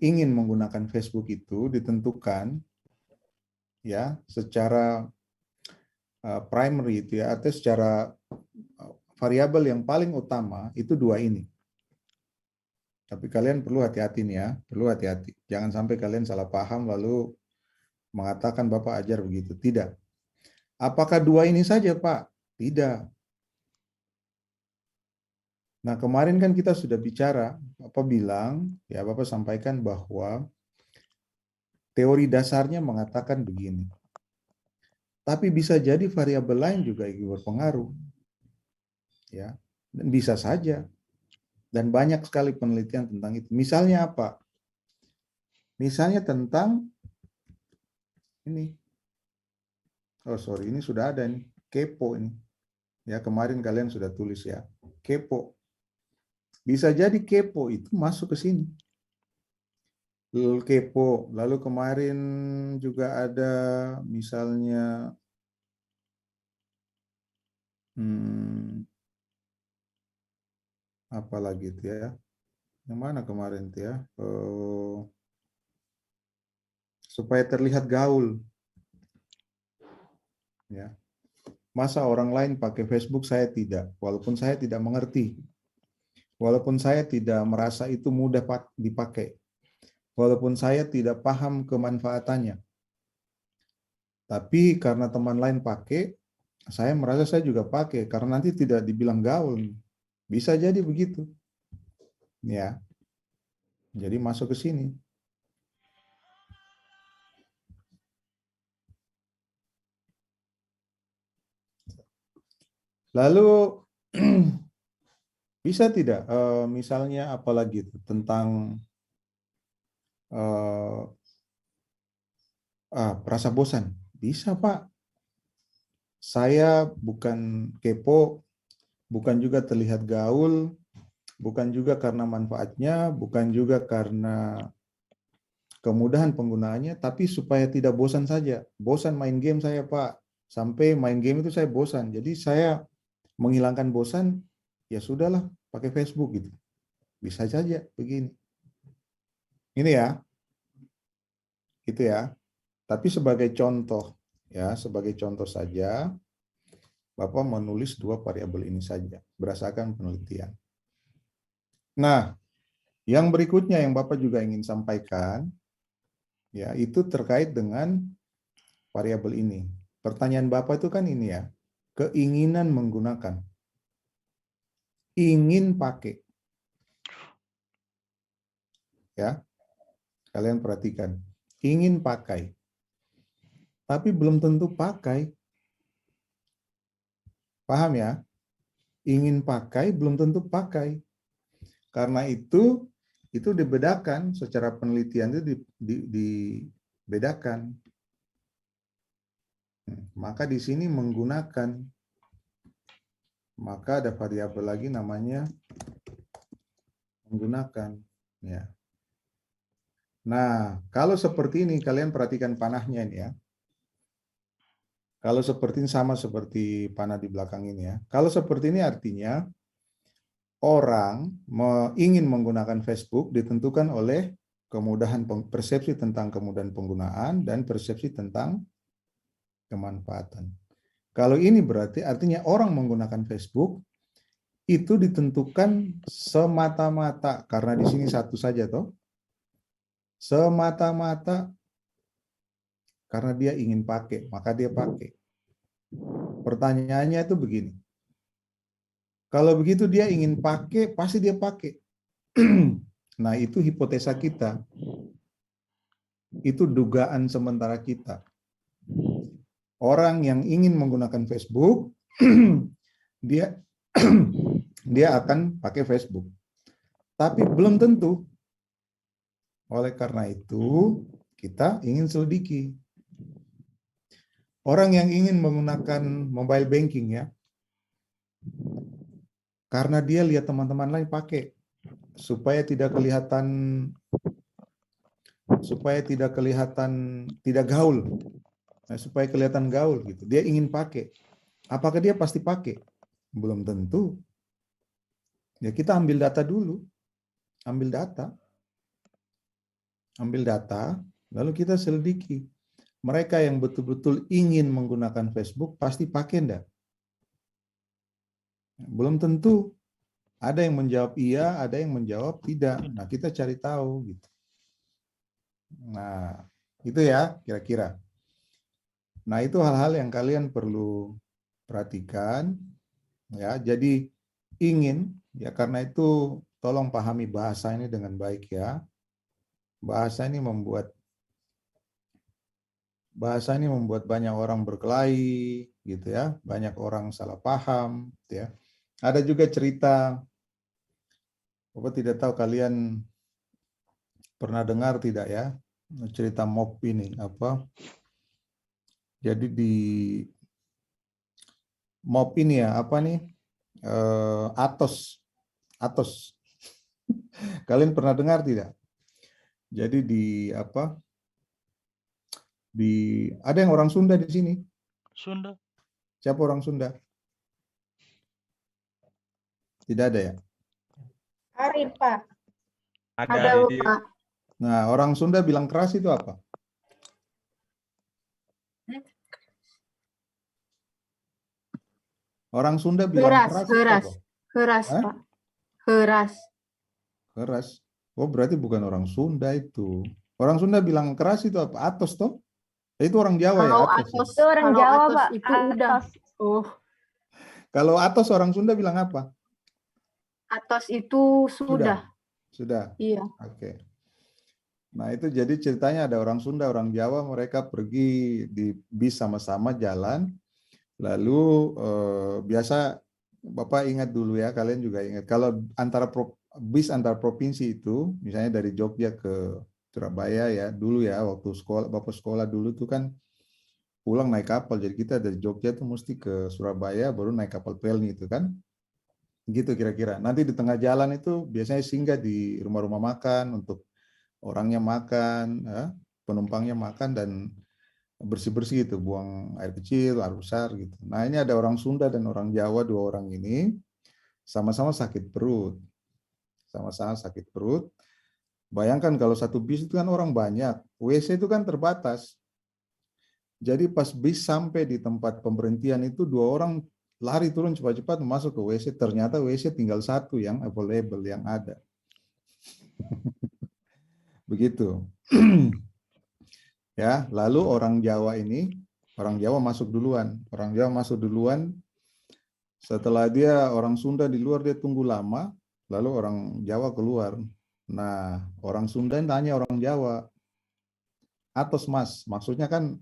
ingin menggunakan Facebook itu ditentukan ya secara primary itu ya, atau secara variabel yang paling utama itu dua ini. Tapi kalian perlu hati-hati nih ya, perlu hati-hati. Jangan sampai kalian salah paham lalu mengatakan Bapak ajar begitu. Tidak. Apakah dua ini saja Pak? Tidak. Nah kemarin kan kita sudah bicara, Bapak bilang, ya Bapak sampaikan bahwa teori dasarnya mengatakan begini. Tapi bisa jadi variabel lain juga ikut berpengaruh. Ya, dan bisa saja. Dan banyak sekali penelitian tentang itu. Misalnya apa? Misalnya tentang ini. Oh sorry, ini sudah ada nih. Kepo ini. Ya kemarin kalian sudah tulis ya. Kepo. Bisa jadi kepo itu masuk ke sini. Kepo. Lalu kemarin juga ada misalnya apa lagi itu ya? Yang mana kemarin itu ya? Supaya terlihat gaul. Ya. Masa orang lain pakai Facebook saya tidak, walaupun saya tidak mengerti. Walaupun saya tidak merasa itu mudah dipakai. Walaupun saya tidak paham kemanfaatannya. Tapi karena teman lain pakai, saya merasa saya juga pakai karena nanti tidak dibilang gaul. Bisa jadi begitu. Ya. Jadi masuk ke sini. Lalu bisa tidak misalnya apalagi itu tentang rasa bosan? Bisa Pak. Saya bukan kepo, bukan juga terlihat gaul, bukan juga karena manfaatnya, bukan juga karena kemudahan penggunaannya, tapi supaya tidak bosan saja. Bosan main game saya Pak. Sampai main game itu saya bosan. Jadi saya menghilangkan bosan, ya sudahlah pakai Facebook gitu. Bisa saja begini. Ini ya. Gitu ya. Tapi sebagai contoh ya, sebagai contoh saja Bapak menulis dua variabel ini saja berdasarkan penelitian. Nah, yang berikutnya yang Bapak juga ingin sampaikan ya, itu terkait dengan variabel ini. Pertanyaan Bapak itu kan ini ya, keinginan menggunakan. Ingin pakai. Ya. Kalian perhatikan. Ingin pakai. Tapi belum tentu pakai. Paham ya? Ingin pakai belum tentu pakai. Karena itu dibedakan secara penelitian itu dibedakan. Maka di sini menggunakan. Maka ada variabel lagi namanya menggunakan. Ya. Nah, kalau seperti ini, kalian perhatikan panahnya ini ya. Kalau seperti ini sama seperti panah di belakang ini ya. Kalau seperti ini artinya orang ingin menggunakan Facebook ditentukan oleh kemudahan persepsi tentang kemudahan penggunaan dan persepsi tentang kemanfaatan. Kalau ini berarti artinya orang menggunakan Facebook itu ditentukan semata-mata karena di sini satu saja toh. Semata-mata karena dia ingin pakai, maka dia pakai. Pertanyaannya itu begini. Kalau begitu dia ingin pakai, pasti dia pakai. Nah, itu hipotesa kita. Itu dugaan sementara kita. Orang yang ingin menggunakan Facebook, dia dia akan pakai Facebook. Tapi belum tentu. Oleh karena itu, kita ingin selidiki. Orang yang ingin menggunakan mobile banking ya, karena dia lihat teman-teman lain pakai, supaya tidak kelihatan tidak gaul, nah, supaya kelihatan gaul gitu. Dia ingin pakai. Apakah dia pasti pakai? Belum tentu. Ya kita ambil data dulu, ambil data, lalu kita selidiki. Mereka yang betul-betul ingin menggunakan Facebook pasti pakai enggak? Belum tentu. Ada yang menjawab iya, ada yang menjawab tidak. Nah, kita cari tahu gitu. Nah, itu ya kira-kira. Nah, itu hal-hal yang kalian perlu perhatikan ya. Jadi ingin ya, karena itu tolong pahami bahasa ini dengan baik ya. Bahasa ini membuat banyak orang berkelahi gitu ya, banyak orang salah paham gitu ya. Ada juga cerita, Bapak tidak tahu kalian pernah dengar tidak ya, cerita mob ini apa? Jadi di mob ini ya, apa nih? Athos. Kalian pernah dengar tidak? Jadi ada yang orang Sunda di sini? Sunda. Siapa orang Sunda? Tidak ada ya? Arif, Pak. Ada di Pak. Nah, orang Sunda bilang keras itu apa? Orang Sunda bilang keras itu apa? Keras, Pak. Keras. Oh, berarti bukan orang Sunda itu. Orang Sunda bilang keras itu apa? Atos toh? Itu orang Jawa ya, atos. Itu orang Jawa, Pak. Itu udah. Kalau atos orang Sunda bilang apa? Atos itu sudah. Sudah. Iya. Oke. Nah, itu jadi ceritanya ada orang Sunda, orang Jawa, mereka pergi di bis sama-sama jalan. Lalu biasa Bapak ingat dulu ya, kalian juga ingat kalau bis antar provinsi itu, misalnya dari Jogja ke Surabaya ya, dulu ya waktu Bapak sekolah dulu tuh kan pulang naik kapal. Jadi kita dari Jogja tuh mesti ke Surabaya baru naik kapal pelni itu kan. Gitu kira-kira. Nanti di tengah jalan itu biasanya singgah di rumah-rumah makan untuk orangnya makan, ya, penumpangnya makan dan bersih-bersih gitu, buang air kecil, air besar gitu. Nah, ini ada orang Sunda dan orang Jawa, dua orang ini sama-sama sakit perut. Sama-sama sakit perut. Bayangkan kalau satu bis itu kan orang banyak, WC itu kan terbatas. Jadi pas bis sampai di tempat pemberhentian itu dua orang lari turun cepat-cepat masuk ke WC, ternyata WC tinggal satu yang available, yang ada. Begitu. Ya, lalu orang Jawa masuk duluan. Orang Jawa masuk duluan. Setelah orang Sunda di luar, dia tunggu lama, lalu orang Jawa keluar. Nah, orang Sunda tanya orang Jawa, "Atos Mas," maksudnya kan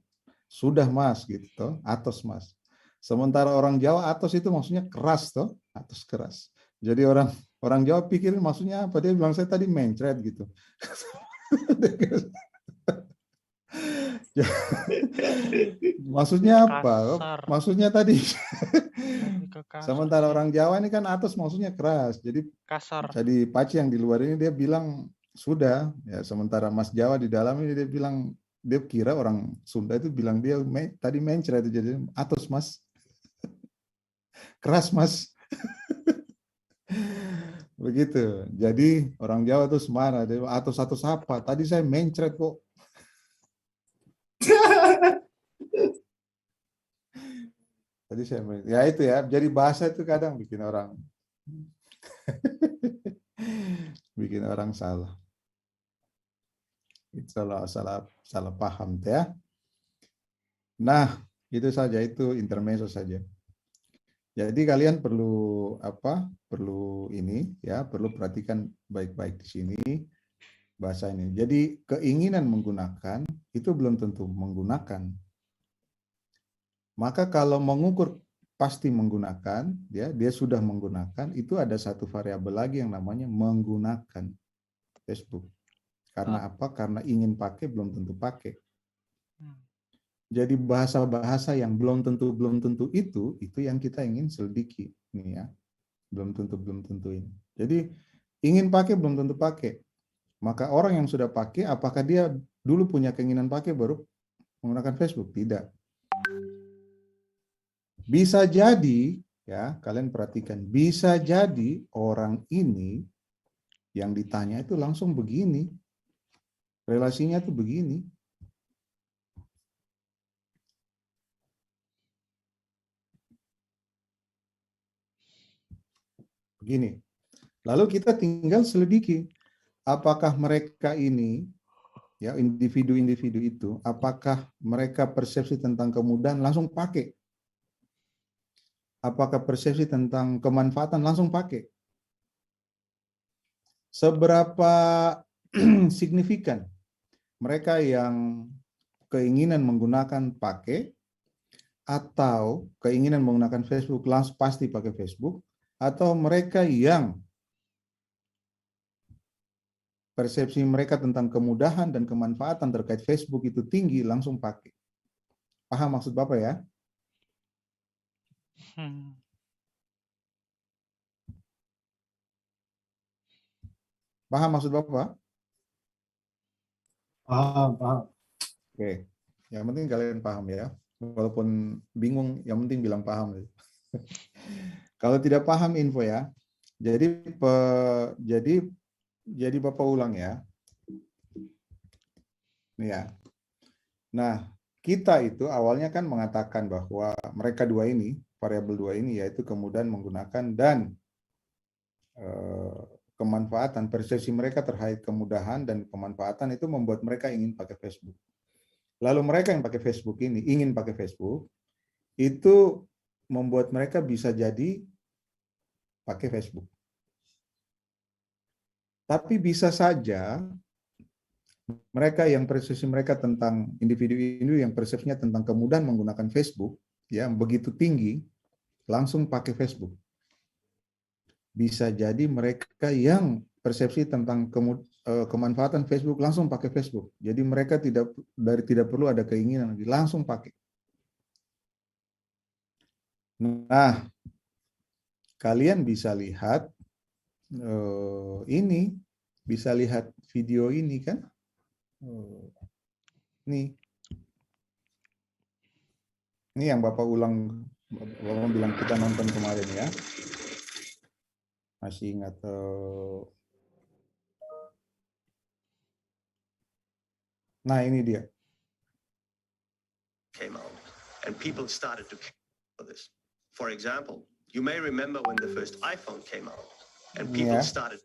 sudah Mas gitu toh, atos Mas. Sementara orang Jawa atos itu maksudnya keras toh, atos keras. Jadi orang Jawa pikirin maksudnya apa? Dia bilang saya tadi mencret gitu. Maksudnya apa? Kasar. Maksudnya tadi. Sementara orang Jawa ini kan atos maksudnya keras. Jadi kasar. Jadi Paci yang di luar ini dia bilang sudah ya, sementara Mas Jawa di dalam ini dia bilang, dia kira orang Sunda itu bilang dia tadi mencret itu jadi atos Mas. Keras Mas. Begitu. Jadi orang Jawa tuh marah, dia atos-atos apa? Tadi saya mencret kok. Tadi saya ya itu ya, jadi bahasa itu kadang bikin orang bikin orang salah. Itu salah paham ya. Nah, itu saja, itu intermezzo saja. Jadi kalian perlu apa? Perlu ini ya, perlu perhatikan baik-baik di sini bahasa ini. Jadi keinginan menggunakan itu belum tentu menggunakan. Maka kalau mengukur pasti menggunakan, ya dia sudah menggunakan, itu ada satu variabel lagi yang namanya menggunakan Facebook. Karena apa? Karena ingin pakai belum tentu pakai. Jadi bahasa-bahasa yang belum tentu itu yang kita ingin selidiki, nih ya. Belum tentu ini. Jadi ingin pakai belum tentu pakai. Maka orang yang sudah pakai, apakah dia dulu punya keinginan pakai baru menggunakan Facebook? Tidak. Bisa jadi, ya kalian perhatikan, bisa jadi orang ini yang ditanya itu langsung begini, relasinya tuh begini. Begini. Lalu kita tinggal selidiki, apakah mereka ini, ya individu-individu itu, apakah mereka persepsi tentang kemudahan langsung pakai? Apakah persepsi tentang kemanfaatan langsung pakai? Seberapa signifikan mereka yang keinginan menggunakan pakai, atau keinginan menggunakan Facebook langsung pasti pakai Facebook, atau mereka yang persepsi mereka tentang kemudahan dan kemanfaatan terkait Facebook itu tinggi langsung pakai. Paham maksud Bapak ya? Paham maksud Bapak? Paham. Oke, yang penting kalian paham ya. Walaupun bingung, yang penting bilang paham. Kalau tidak paham info ya. Jadi Bapak ulang ya. Nih ya. Nah, kita itu awalnya kan mengatakan bahwa mereka dua ini, variabel dua ini, yaitu kemudahan menggunakan dan kemanfaatan, persepsi mereka terkait kemudahan dan kemanfaatan itu membuat mereka ingin pakai Facebook. Lalu mereka yang pakai Facebook ini, ingin pakai Facebook, itu membuat mereka bisa jadi pakai Facebook. Tapi bisa saja mereka yang persepsi mereka tentang individu-individu yang persepsinya tentang kemudahan menggunakan Facebook, ya begitu tinggi, langsung pakai Facebook. Bisa jadi mereka yang persepsi tentang kemanfaatan Facebook langsung pakai Facebook. Jadi mereka tidak perlu ada keinginan, langsung pakai. Nah, kalian bisa lihat ini, bisa lihat video ini kan? Nih. Ini yang Bapak ulang, Bapak bilang kita nonton kemarin ya. Masih ingat nah ini dia. Came out and people started to care for this. For example, you may remember when the first iPhone came out and people started.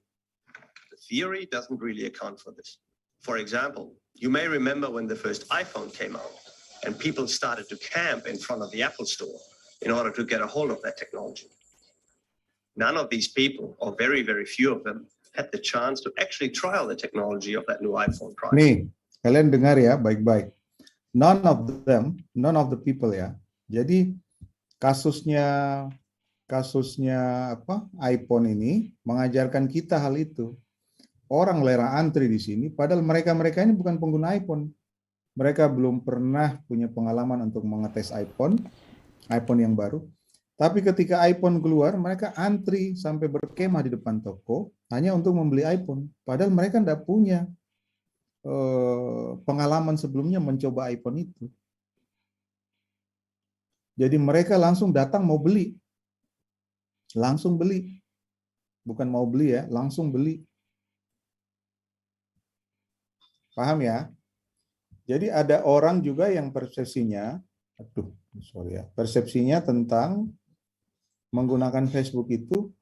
The theory doesn't really account for this. For example, you may remember when the first iPhone came out and people started to camp in front of the Apple Store in order to get a hold of that technology. None of these people, or very, very few of them, had the chance to actually trial the technology of that new iPhone prior. Nih, kalian dengar ya baik-baik. None of the people ya. Jadi kasusnya apa? iPhone ini mengajarkan kita hal itu. Orang lerang antri di sini, padahal mereka ini bukan pengguna iPhone. Mereka belum pernah punya pengalaman untuk mengetes iPhone yang baru. Tapi ketika iPhone keluar, mereka antri sampai berkemah di depan toko hanya untuk membeli iPhone. Padahal mereka tidak punya pengalaman sebelumnya mencoba iPhone itu. Jadi mereka langsung datang mau beli. Langsung beli. Bukan mau beli ya, langsung beli. Paham ya? Jadi ada orang juga yang persepsinya, persepsinya tentang menggunakan Facebook itu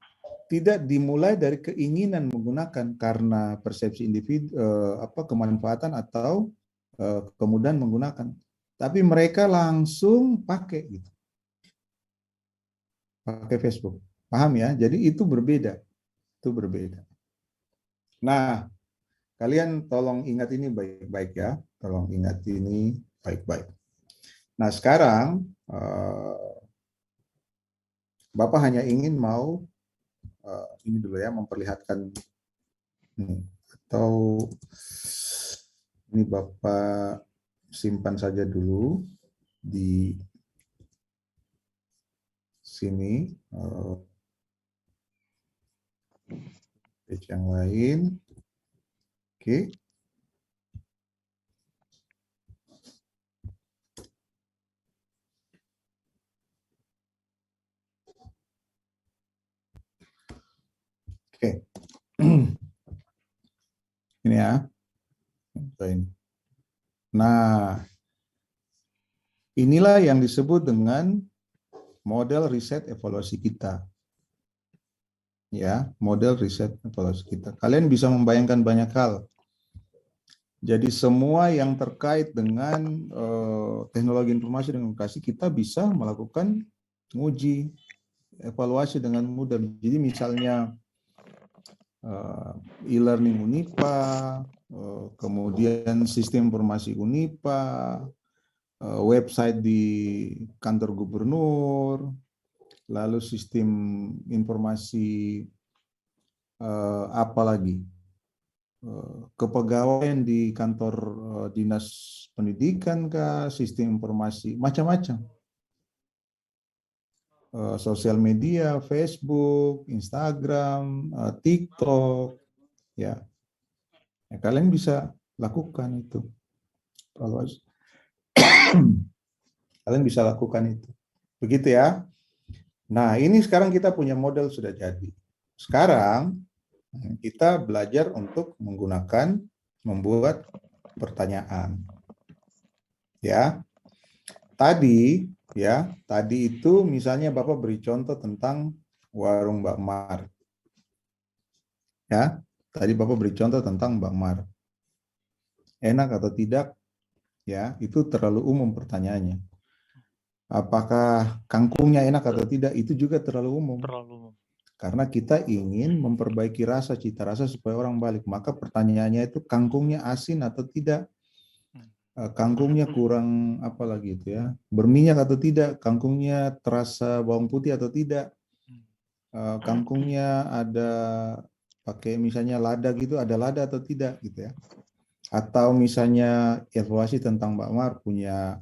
tidak dimulai dari keinginan menggunakan karena persepsi individu, kemanfaatan atau kemudahan menggunakan. Tapi mereka langsung pakai gitu. Pakai Facebook. Paham ya? Jadi itu berbeda. Itu berbeda. Nah, kalian tolong ingat ini baik-baik ya. Tolong ingat ini baik-baik. Nah, sekarang Bapak hanya ingin mau ini dulu ya, memperlihatkan atau ini Bapak simpan saja dulu di sini, page yang lain. Oke. Oke. Ini ya. Nah, inilah yang disebut dengan model riset evaluasi kita. Ya, model riset evaluasi kita. Kalian bisa membayangkan banyak hal. Jadi semua yang terkait dengan teknologi informasi dan komunikasi kita bisa melakukan uji evaluasi dengan mudah. Jadi misalnya e-learning Unipa, kemudian sistem informasi Unipa, website di kantor gubernur, lalu sistem informasi apa lagi, kepegawaian di kantor dinas pendidikan kah, sistem informasi macam-macam, sosial media, Facebook, Instagram, TikTok, ya. Kalian bisa lakukan itu. Kalian bisa lakukan itu. Begitu ya. Nah, ini sekarang kita punya model sudah jadi. Sekarang kita belajar untuk membuat pertanyaan. Ya. Tadi itu misalnya Bapak beri contoh tentang warung Mbak Mar. Ya, tadi Bapak beri contoh tentang Mbak Mar. Enak atau tidak? Ya, itu terlalu umum pertanyaannya. Apakah kangkungnya enak atau tidak? Itu juga terlalu umum. Karena kita ingin memperbaiki cita rasa supaya orang balik. Maka pertanyaannya itu kangkungnya asin atau tidak? Kangkungnya kurang apa lagi itu ya? Berminyak atau tidak? Kangkungnya terasa bawang putih atau tidak? Kangkungnya ada pakai misalnya lada gitu, ada lada atau tidak gitu ya? Atau misalnya evaluasi tentang Mbak Mar punya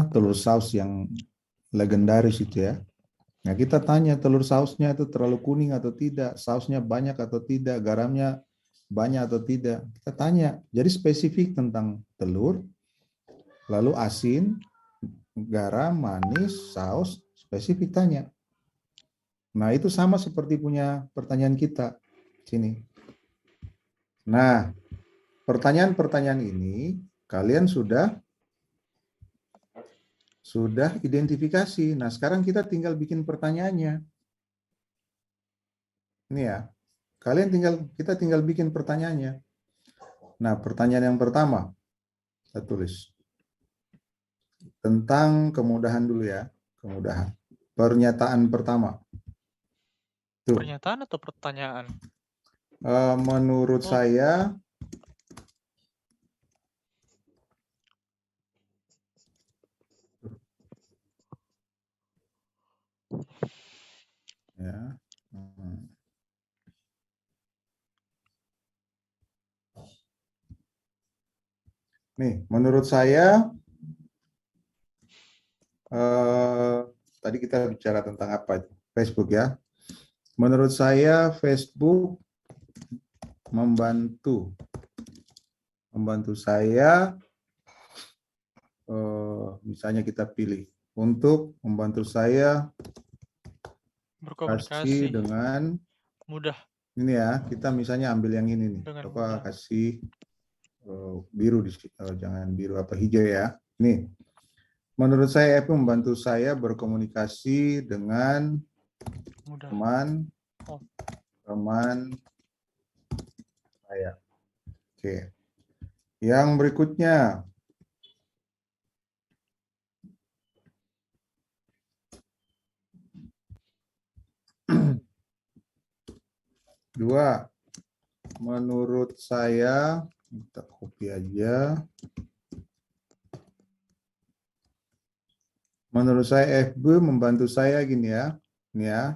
telur saus yang legendaris itu ya. Nah, kita tanya telur sausnya itu terlalu kuning atau tidak, sausnya banyak atau tidak, garamnya banyak atau tidak. Kita tanya. Jadi spesifik tentang telur, lalu asin, garam, manis, saus, spesifik tanya. Nah, itu sama seperti punya pertanyaan kita sini. Nah, pertanyaan-pertanyaan ini kalian sudah identifikasi. Nah, sekarang kita tinggal bikin pertanyaannya. Ini ya. Kita tinggal bikin pertanyaannya. Nah, pertanyaan yang pertama saya tulis. Tentang kemudahan dulu ya, kemudahan. Pernyataan pertama. Tuh. Pernyataan atau pertanyaan? Menurut saya ya. Nih, menurut saya tadi kita bicara tentang apa itu? Facebook ya. Menurut saya Facebook membantu saya, misalnya kita pilih untuk membantu saya kasih Berkomunikasi dengan mudah. ini ya, kita misalnya ambil yang ini nih, Dengan coba mudah. kasih biru di jangan biru apa hijau ya. Nih, menurut saya FB membantu saya berkomunikasi dengan Mudah. teman saya. Oke. Yang berikutnya. Dua, menurut saya, kita copy aja. Menurut saya FB membantu saya gini ya. Ini ya.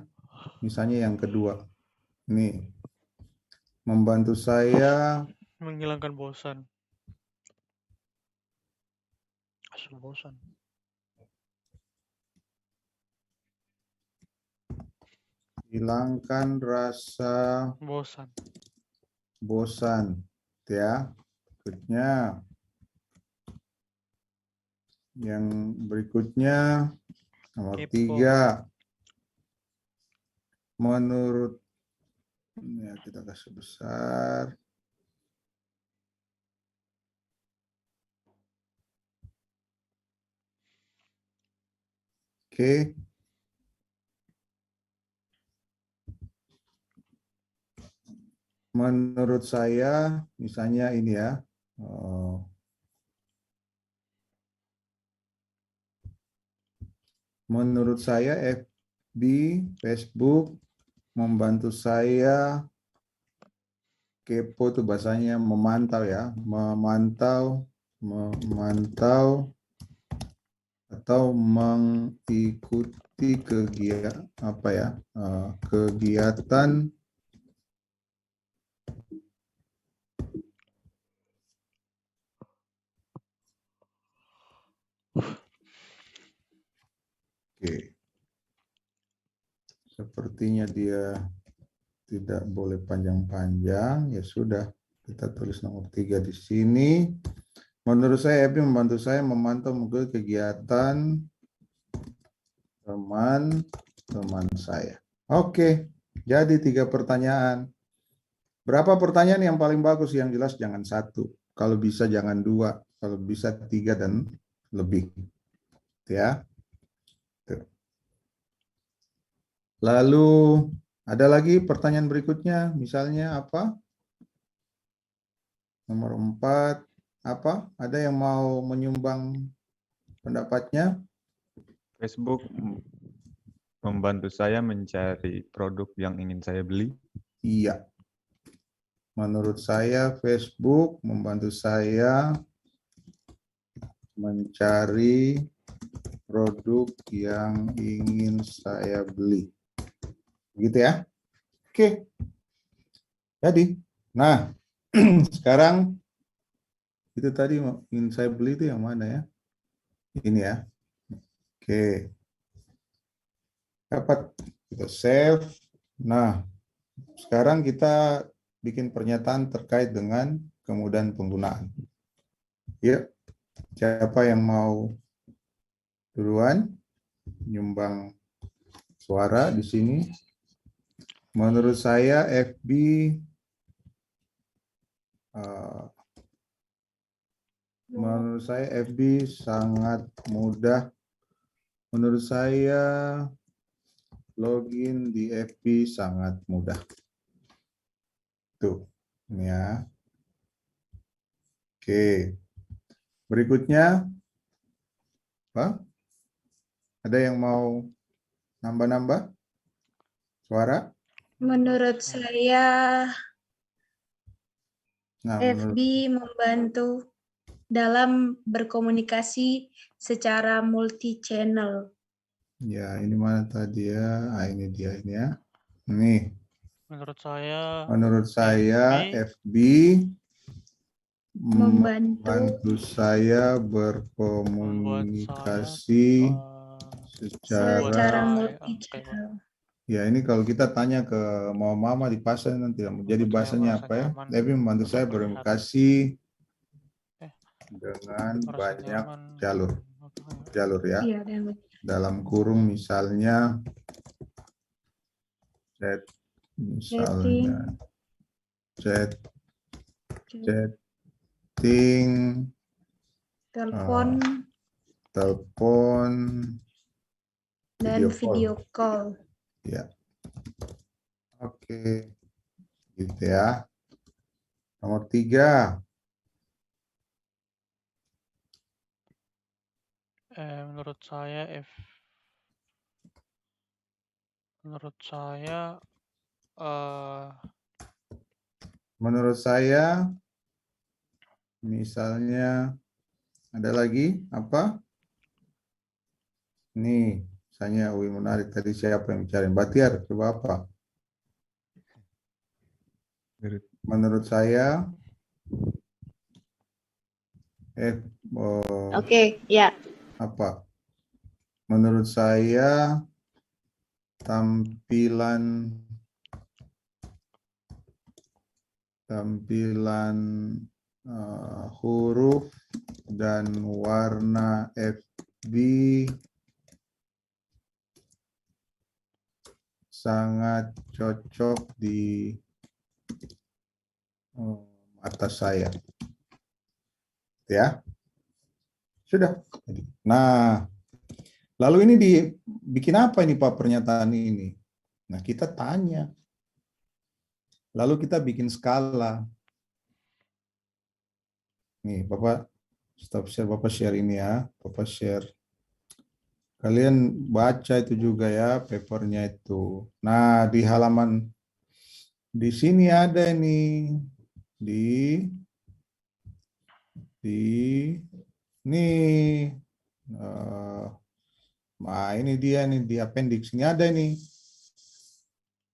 Misalnya yang kedua. Nih. Membantu saya Menghilangkan bosan. Asal bosan. hilangkan rasa bosan ya. Berikutnya yang berikutnya nomor 3, menurut ya kita kasih besar. Oke. Menurut saya, misalnya ini ya, menurut saya FB, Facebook membantu saya kepo tuh bahasanya memantau ya, memantau atau mengikuti kegiatan apa ya, kegiatan Oke. Sepertinya dia tidak boleh panjang-panjang, ya sudah, kita tulis nomor 3 di sini. Menurut saya, FB membantu saya memantau mengikuti kegiatan teman-teman saya. Oke, jadi 3 pertanyaan. Berapa pertanyaan yang paling bagus? Yang jelas jangan 1. Kalau bisa jangan 2. Kalau bisa 3 dan lebih. Ya. Lalu ada lagi pertanyaan berikutnya, misalnya apa? Nomor 4, apa? Ada yang mau menyumbang pendapatnya? Facebook membantu saya mencari produk yang ingin saya beli. Iya. Menurut saya Facebook membantu saya mencari produk yang ingin saya beli. Gitu ya. Oke. Jadi, nah, sekarang itu tadi ingin saya beli itu yang mana ya? Ini ya. Oke. Dapat kita save. Nah, sekarang kita bikin pernyataan terkait dengan kemudahan penggunaan. Ya, siapa yang mau duluan nyumbang suara di sini? Menurut saya FB sangat mudah. Menurut saya login di FB sangat mudah. Tuh, ini ya. Oke. Berikutnya, apa? Ada yang mau nambah-nambah suara? Menurut saya Nah, FB membantu dalam berkomunikasi secara multi channel. Ya, ini mana tadi ya? Ah, ini dia ini ya. Nih. Menurut saya FB membantu saya berkomunikasi Secara Multi- multi-channel. Ya, ini kalau kita tanya ke mama di pasar nanti jadi bahasanya apa ya? Tapi membantu saya berkomunikasi dengan banyak jalur ya. Iya, dan Dalam kurung misalnya chat, misalnya chatting, telepon telepon, dan video call. Ya. Oke. Gitu ya. Nomor 3. Menurut saya Menurut saya misalnya ada lagi apa? Nih, misalnya menarik tadi siapa yang bicarain? Batiar, coba apa? Menurut saya Oke, ya. Apa? Menurut saya tampilan huruf dan warna FB sangat cocok di mata saya. Ya. Sudah. Nah, lalu ini dibikin apa ini Pak pernyataan ini? Nah, kita tanya. Lalu kita bikin skala. Nih, Bapak stop share, Bapak share ini ya. Bapak share. Kalian baca itu juga ya papernya itu. Nah, di halaman di sini ada ini nih, nah ini dia nih di appendix ini ada ini.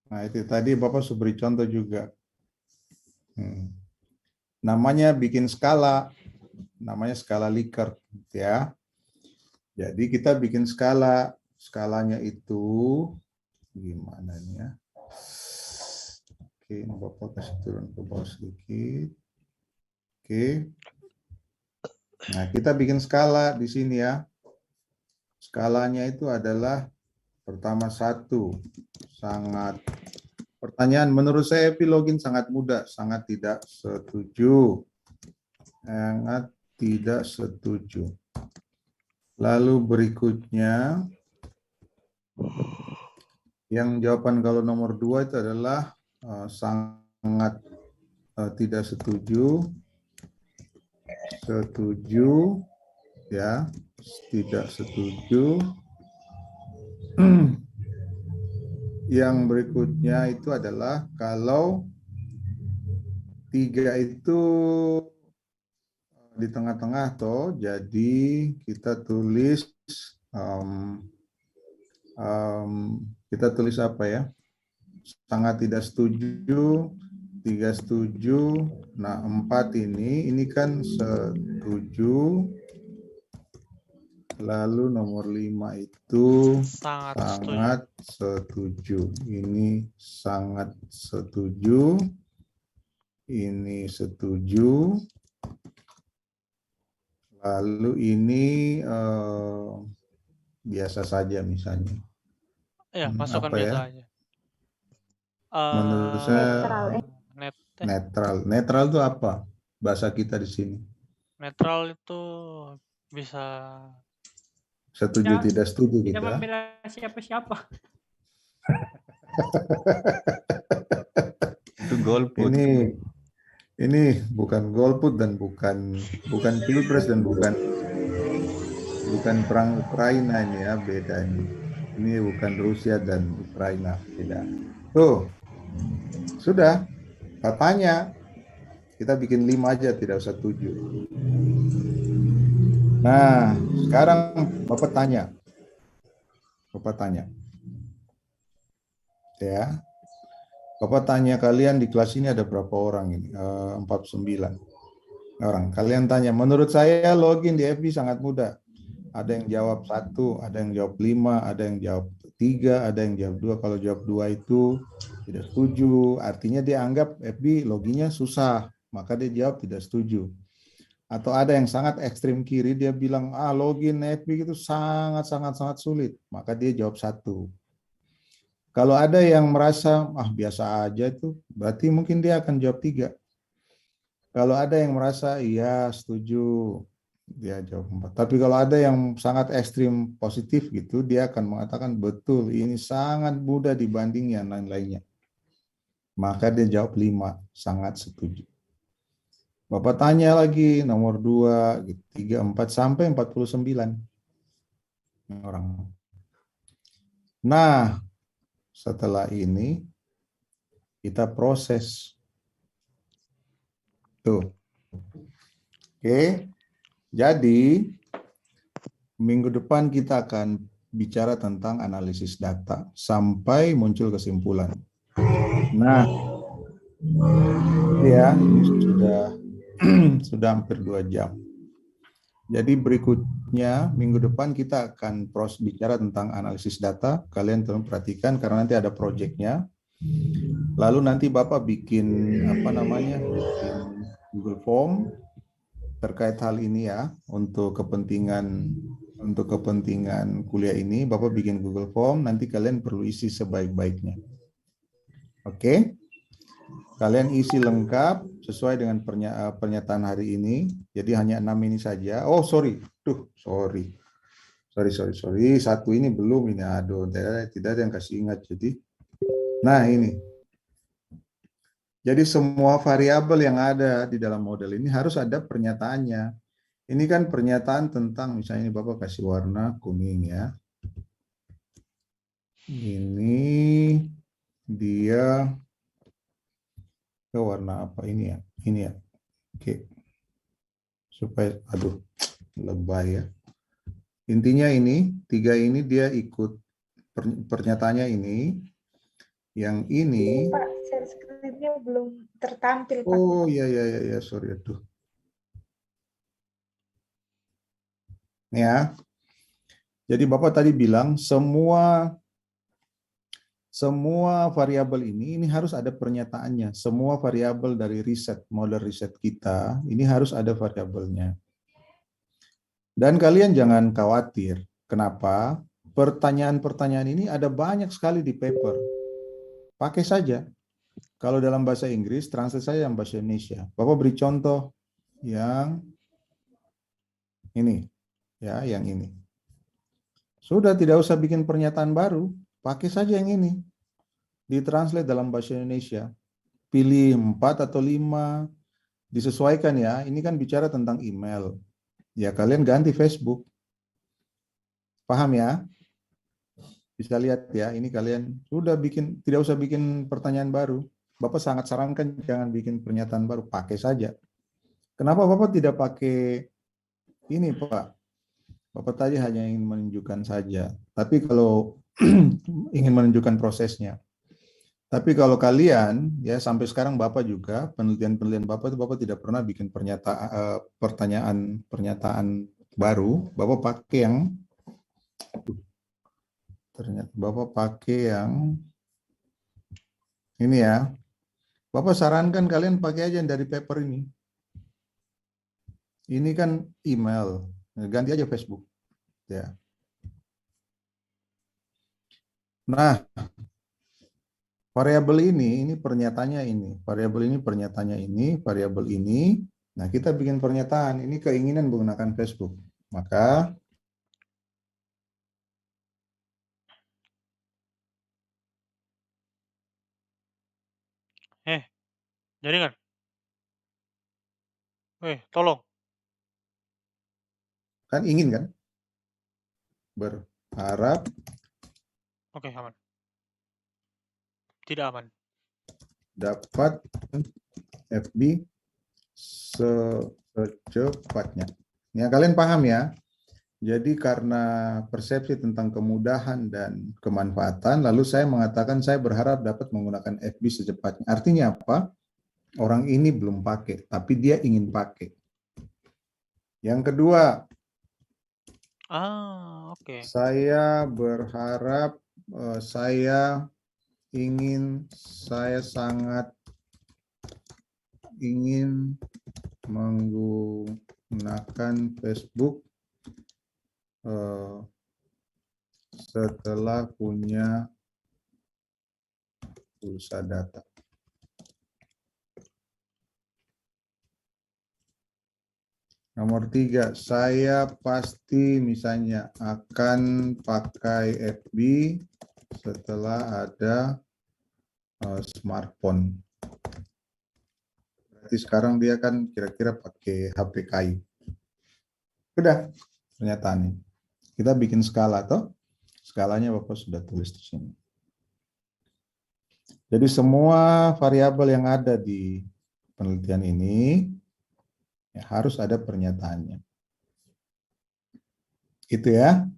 Nah itu tadi Bapak sudah beri contoh juga. Namanya bikin skala, namanya skala Likert ya. Jadi kita bikin skala, skalanya itu gimana nih ya? Oke, ini Bapak kasih turun ke bawah sedikit. Oke. Nah, kita bikin skala di sini ya. Skalanya itu adalah pertama 1. Pertanyaan menurut saya login sangat mudah, sangat tidak setuju. Sangat tidak setuju. Lalu berikutnya yang jawaban kalau nomor 2 itu adalah sangat tidak setuju. Setuju ya, tidak setuju. Yang berikutnya itu adalah kalau 3 itu di tengah-tengah toh, jadi kita tulis apa ya? Sangat tidak setuju, 3 setuju. Nah, 4 ini kan setuju. Lalu nomor 5 itu sangat setuju. Ini sangat setuju. Ini setuju. Lalu ini biasa saja misalnya. Ya, masukkan biasa aja. Menurut saya netral. Netral itu apa? Bahasa kita di sini. Netral itu bisa setuju tidak setuju tidak kita. membela siapa-siapa. Itu golput. Ini bukan golput dan bukan pilpres dan bukan perang Ukraina ini ya, beda ini. Ini bukan Rusia dan Ukraina, beda. Tuh. Sudah. Katanya kita bikin 5 aja, tidak usah 7. Nah, sekarang Bapak tanya. Ya. Bapak tanya kalian di kelas ini ada berapa orang ini? 49 orang. Kalian tanya, menurut saya login di FB sangat mudah. Ada yang jawab 1, ada yang jawab 5, ada yang jawab 3, ada yang jawab 2. Kalau jawab 2 itu tidak setuju, artinya dia anggap FB loginnya susah, maka dia jawab tidak setuju. Atau ada yang sangat ekstrim kiri, dia bilang, login FB itu sangat sulit, maka dia jawab 1. Kalau ada yang merasa, biasa aja itu, berarti mungkin dia akan jawab 3. Kalau ada yang merasa, iya setuju, dia jawab 4. Tapi kalau ada yang sangat ekstrim positif gitu, dia akan mengatakan, betul, ini sangat mudah dibanding yang lain-lainnya. Maka dia jawab 5, sangat setuju. Bapak tanya lagi, nomor 2, 3, 4, sampai 49 orang. Nah, setelah ini, kita proses. Tuh. Oke. Jadi, minggu depan kita akan bicara tentang analisis data sampai muncul kesimpulan. Nah, ya, ini sudah hampir 2 jam. Jadi berikutnya, minggu depan kita akan bicara tentang analisis data. Kalian tolong perhatikan karena nanti ada proyeknya. Lalu nanti Bapak bikin bikin Google Form terkait hal ini ya, untuk kepentingan kuliah ini. Bapak bikin Google Form, nanti kalian perlu isi sebaik-baiknya. Oke? Kalian isi lengkap sesuai dengan pernyataan hari ini. Jadi hanya 6 ini saja. Oh, sorry. Sorry. 1 ini belum ini. Aduh, tidak ada yang kasih ingat. Jadi, nah ini. Jadi semua variabel yang ada di dalam model ini harus ada pernyataannya. Ini kan pernyataan tentang, misalnya ini Bapak kasih warna kuning ya. Ini dia ke warna apa ini ya? Ini ya. Oke. Supaya, lebay ya. Intinya ini, 3 ini dia ikut pernyataannya ini. Yang ini. Pak, share screen-nya belum tertampil, Pak. Oh, iya, sorry, Ya. Jadi Bapak tadi bilang semua variabel ini harus ada pernyataannya. Semua variabel dari model riset kita, ini harus ada variabelnya. Dan kalian jangan khawatir. Kenapa? Pertanyaan-pertanyaan ini ada banyak sekali di paper. Pakai saja. Kalau dalam bahasa Inggris, translate saya yang bahasa Indonesia. Bapak beri contoh yang ini. Ya, yang ini. Sudah, tidak usah bikin pernyataan baru. Pakai saja yang ini. Ditranslate dalam bahasa Indonesia. Pilih 4 atau 5. Disesuaikan ya. Ini kan bicara tentang email. Ya, kalian ganti Facebook. Paham ya? Bisa lihat ya, ini kalian sudah bikin, tidak usah bikin pertanyaan baru. Bapak sangat sarankan jangan bikin pernyataan baru, pakai saja. Kenapa Bapak tidak pakai ini, Pak? Bapak tadi hanya ingin menunjukkan saja. Tapi kalau ingin menunjukkan prosesnya. Tapi kalau kalian, ya sampai sekarang Bapak juga, penelitian Bapak itu Bapak tidak pernah bikin pernyataan baru. Bapak pakai yang ternyata Bapak pakai yang ini ya. Bapak sarankan kalian pakai aja yang dari paper ini. Ini kan email, ganti aja Facebook. Ya. Nah, variabel ini pernyataannya ini. Variabel ini pernyataannya ini, variabel ini. Nah, kita bikin pernyataan. Ini keinginan menggunakan Facebook. Maka jadi kan? Tolong. kan ingin kan? Berharap. Oke, aman. Tidak aman. Dapat FB secepatnya. Ya, kalian paham ya? Jadi karena persepsi tentang kemudahan dan kemanfaatan, lalu saya mengatakan saya berharap dapat menggunakan FB secepatnya. Artinya apa? Orang ini belum pakai, tapi dia ingin pakai. Yang kedua, Oke. Saya berharap, saya sangat ingin menggunakan Facebook setelah punya pulsa data. Nomor 3, saya pasti misalnya akan pakai FB setelah ada smartphone. Berarti sekarang dia kan kira-kira pakai HP kayu. Udah, pernyataan. Kita bikin skala toh. Skalanya Bapak sudah tulis di sini. Jadi semua variabel yang ada di penelitian ini ya, harus ada pernyataannya. Itu ya.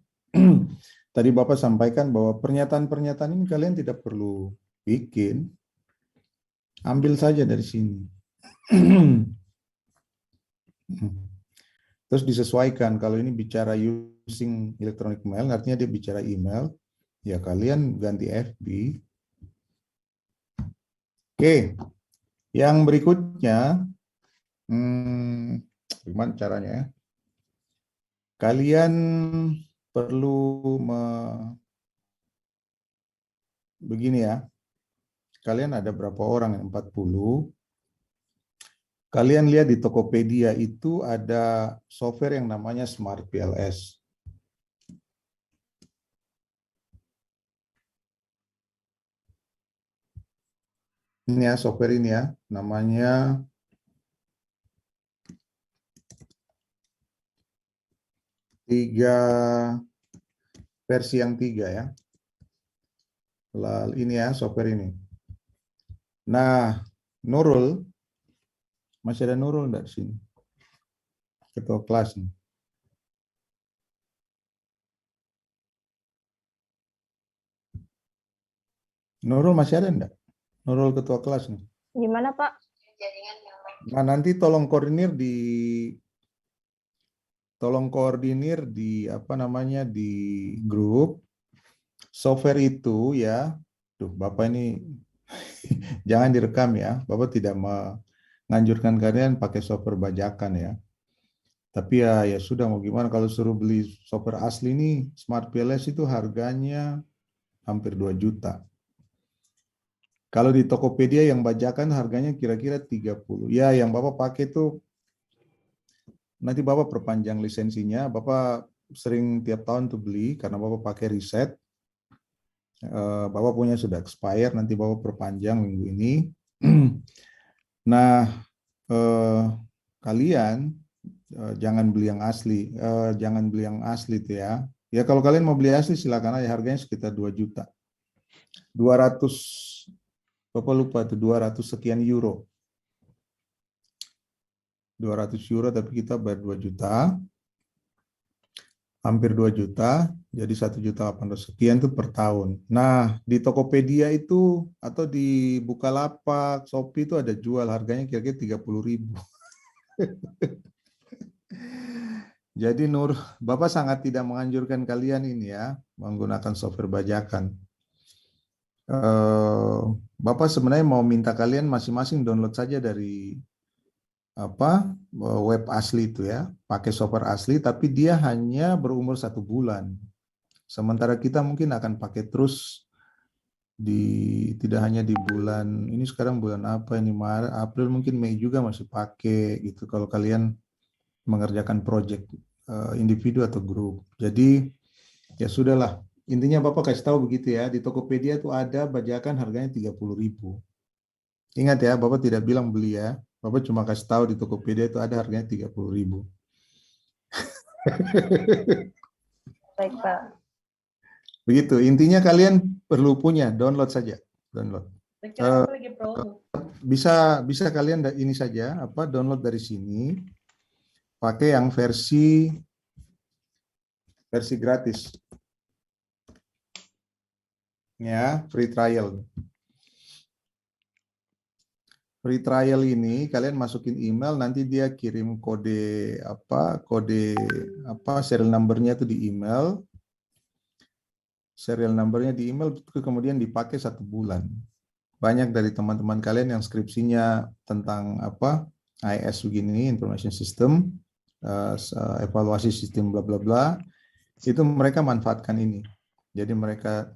Tadi Bapak sampaikan bahwa pernyataan-pernyataan ini kalian tidak perlu bikin. Ambil saja dari sini. Terus disesuaikan. Kalau ini bicara using electronic mail, artinya dia bicara email, ya kalian ganti FB. Oke. Yang berikutnya, gimana caranya ya? Kalian perlu begini ya. Kalian ada berapa orang? 40. Kalian lihat di Tokopedia itu ada software yang namanya Smart PLS. Ini ya software ini ya, namanya versi yang 3 ya. Lalu ini ya software ini. Nah, Nurul, masih ada Nurul enggak di sini? Ketua kelas nih. Nurul masih ada enggak? Nurul ketua kelas nih. Gimana Pak? Nah, nanti tolong koordinir di apa namanya di grup software itu ya. Tuh, Bapak ini jangan direkam ya. Bapak tidak menganjurkan kalian pakai software bajakan ya. Tapi ya sudah mau gimana kalau suruh beli software asli nih, Smart PLS itu harganya hampir 2 juta. Kalau di Tokopedia yang bajakan harganya kira-kira 30. Ya, yang Bapak pakai itu nanti Bapak perpanjang lisensinya. Bapak sering tiap tahun tuh beli karena Bapak pakai riset. Bapak punya sudah expire, nanti Bapak perpanjang minggu ini. Nah, kalian jangan beli yang asli. Jangan beli yang asli tuh ya. Ya kalau kalian mau beli asli silakan aja, harganya sekitar 2 juta. 200 Bapak lupa itu 200 sekian euro. 200 euro tapi kita bayar 2 juta. Hampir 2 juta, jadi 1.800.000 sekian itu per tahun. Nah, di Tokopedia itu atau di Bukalapak, Shopee itu ada jual harganya kira-kira 30.000. Jadi Bapak sangat tidak menganjurkan kalian ini ya, menggunakan software bajakan. Bapak sebenarnya mau minta kalian masing-masing download saja dari web asli itu ya, pakai software asli, tapi dia hanya berumur 1 bulan. Sementara kita mungkin akan pakai terus tidak hanya di bulan ini, sekarang bulan apa ini, Maret, April, mungkin Mei juga masih pakai gitu. Kalau kalian mengerjakan project individu atau grup. Jadi ya sudahlah. Intinya Bapak kasih tahu begitu ya, di Tokopedia itu ada bajakan harganya 30.000. Ingat ya, Bapak tidak bilang beli ya. Bapak cuma kasih tahu di Tokopedia itu ada harganya 30.000. Baik Pak. Begitu, intinya kalian perlu punya, download saja. Download. Bisa kalian ini saja, download dari sini, pakai yang versi gratis. Ya, free trial. Free trial ini kalian masukin email, nanti dia kirim kode serial number-nya itu di email. Serial number-nya di email kemudian dipakai 1 bulan. Banyak dari teman-teman kalian yang skripsinya tentang IS begini, information system, evaluasi sistem bla bla bla, itu mereka manfaatkan ini. Jadi mereka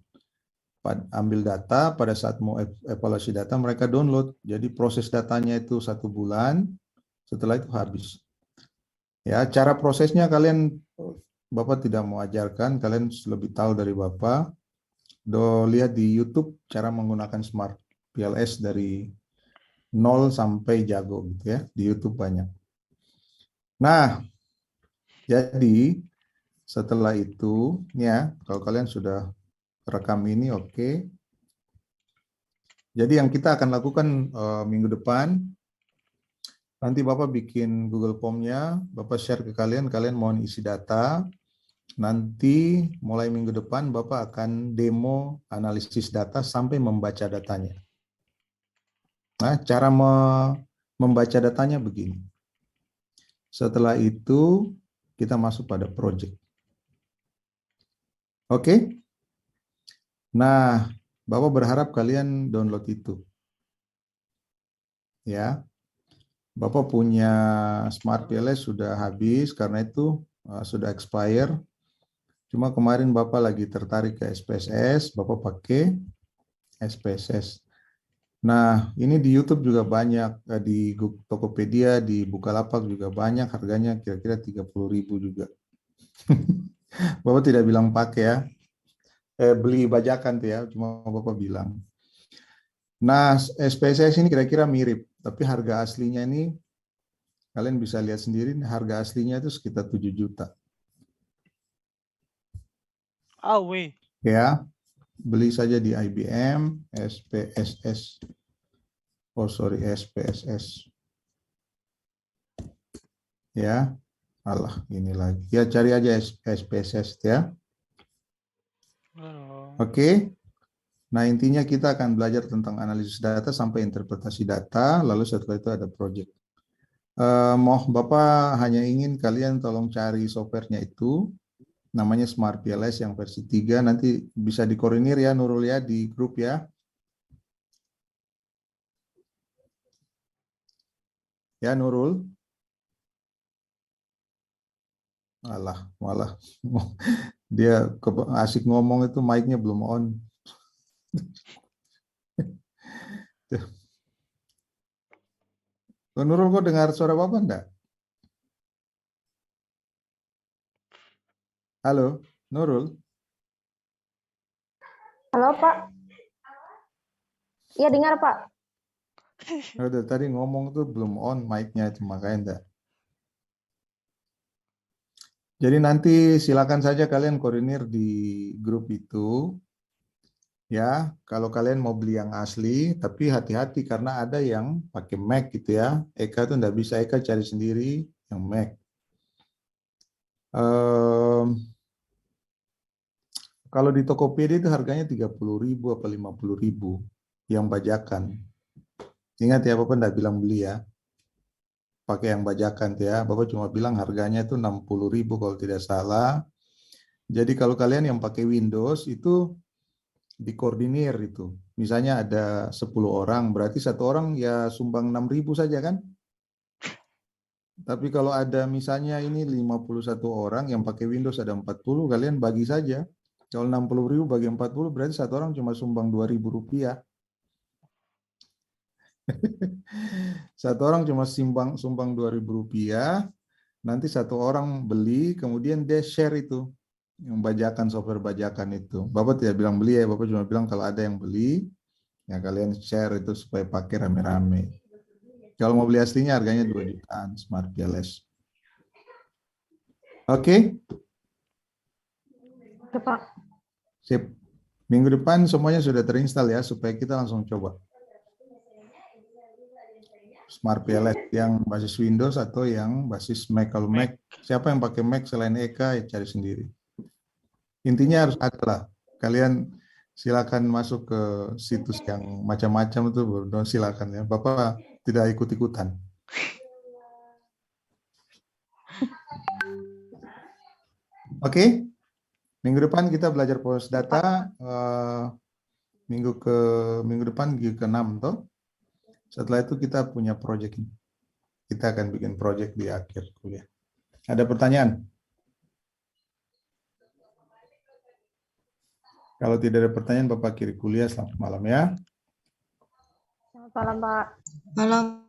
ambil data, pada saat mau evaluasi data mereka download. Jadi proses datanya itu 1 bulan, setelah itu habis. Ya, cara prosesnya kalian, Bapak tidak mau ajarkan, kalian lebih tahu dari Bapak. Lihat di YouTube cara menggunakan Smart PLS dari 0 sampai jago gitu ya, di YouTube banyak. Nah, jadi setelah itu ya, kalau kalian sudah rekam ini oke. Jadi yang kita akan lakukan minggu depan, nanti Bapak bikin Google Form-nya, Bapak share ke kalian, kalian mohon isi data. Nanti mulai minggu depan Bapak akan demo analisis data sampai membaca datanya. Nah, cara membaca datanya begini. Setelah itu kita masuk pada project. Oke? Nah, Bapak berharap kalian download itu. Ya. Bapak punya Smart PLS sudah habis karena itu sudah expire. Cuma kemarin Bapak lagi tertarik ke SPSS, Bapak pakai SPSS. Nah, ini di YouTube juga banyak, di Tokopedia, di Bukalapak juga banyak, harganya kira-kira 30.000 juga. Bapak tidak bilang pakai ya. Beli bajakan tuh ya, cuma Bapak bilang. Nah, SPSS ini kira-kira mirip, tapi harga aslinya ini kalian bisa lihat sendiri, harga aslinya itu sekitar 7 juta. Ya, beli saja di IBM SPSS. SPSS. Ya, ini lagi. Ya, cari aja SPSS ya. Oke. Nah, intinya kita akan belajar tentang analisis data sampai interpretasi data, lalu setelah itu ada project. Bapak hanya ingin kalian tolong cari softwarenya itu, namanya Smart PLS yang versi 3, nanti bisa dikoordinir ya Nurul ya di grup ya. Ya Nurul. Malah dia asik ngomong itu mic-nya belum on. Nurul, kok dengar suara Bapak enggak? Halo, Nurul. Halo Pak. Iya dengar Pak. Udah tadi ngomong tuh belum on mic-nya, itu makanya enggak. Jadi nanti silakan saja kalian koordinir di grup itu. Ya, kalau kalian mau beli yang asli, tapi hati-hati karena ada yang pakai Mac gitu ya. Eka itu enggak bisa, Eka cari sendiri yang Mac. Kalau di Tokopedia itu harganya 30.000 apa 50.000 yang bajakan. Ingat ya, Bapak enggak bilang beli ya. Pakai yang bajakan ya. Bapak cuma bilang harganya itu 60.000 kalau tidak salah. Jadi kalau kalian yang pakai Windows itu dikoordinir itu. Misalnya ada 10 orang, berarti satu orang ya sumbang 6.000 saja kan? Tapi kalau ada misalnya ini 51 orang yang pakai Windows ada 40, kalian bagi saja. Kalau 60.000 bagi 40 berarti satu orang cuma sumbang 2.000 rupiah. Satu orang cuma sumbang 2.000 rupiah, nanti satu orang beli, kemudian dia share itu. Yang bajakan, software bajakan itu. Bapak tidak bilang beli ya, Bapak cuma bilang kalau ada yang beli, ya kalian share itu supaya pakai rame-rame. Kalau mau beli aslinya harganya 2 jutaan Smart PLS. Oke? Oke, Pak. Sip. Minggu depan semuanya sudah terinstall ya, supaya kita langsung coba. Smart PLS yang basis Windows atau yang basis Mac. Kalau Mac, siapa yang pakai Mac selain Eka, ya cari sendiri. Intinya harus ada lah. Kalian silakan masuk ke situs yang macam-macam itu, silakan ya. Bapak tidak ikut-ikutan. Oke, minggu depan kita belajar proses data. Minggu depan minggu ke-6 toh. Setelah itu kita punya project ini. Kita akan bikin project di akhir kuliah. Ada pertanyaan? Kalau tidak ada pertanyaan, Bapak akhiri kuliah. Selamat malam ya. Selamat malam, Pak. Malam.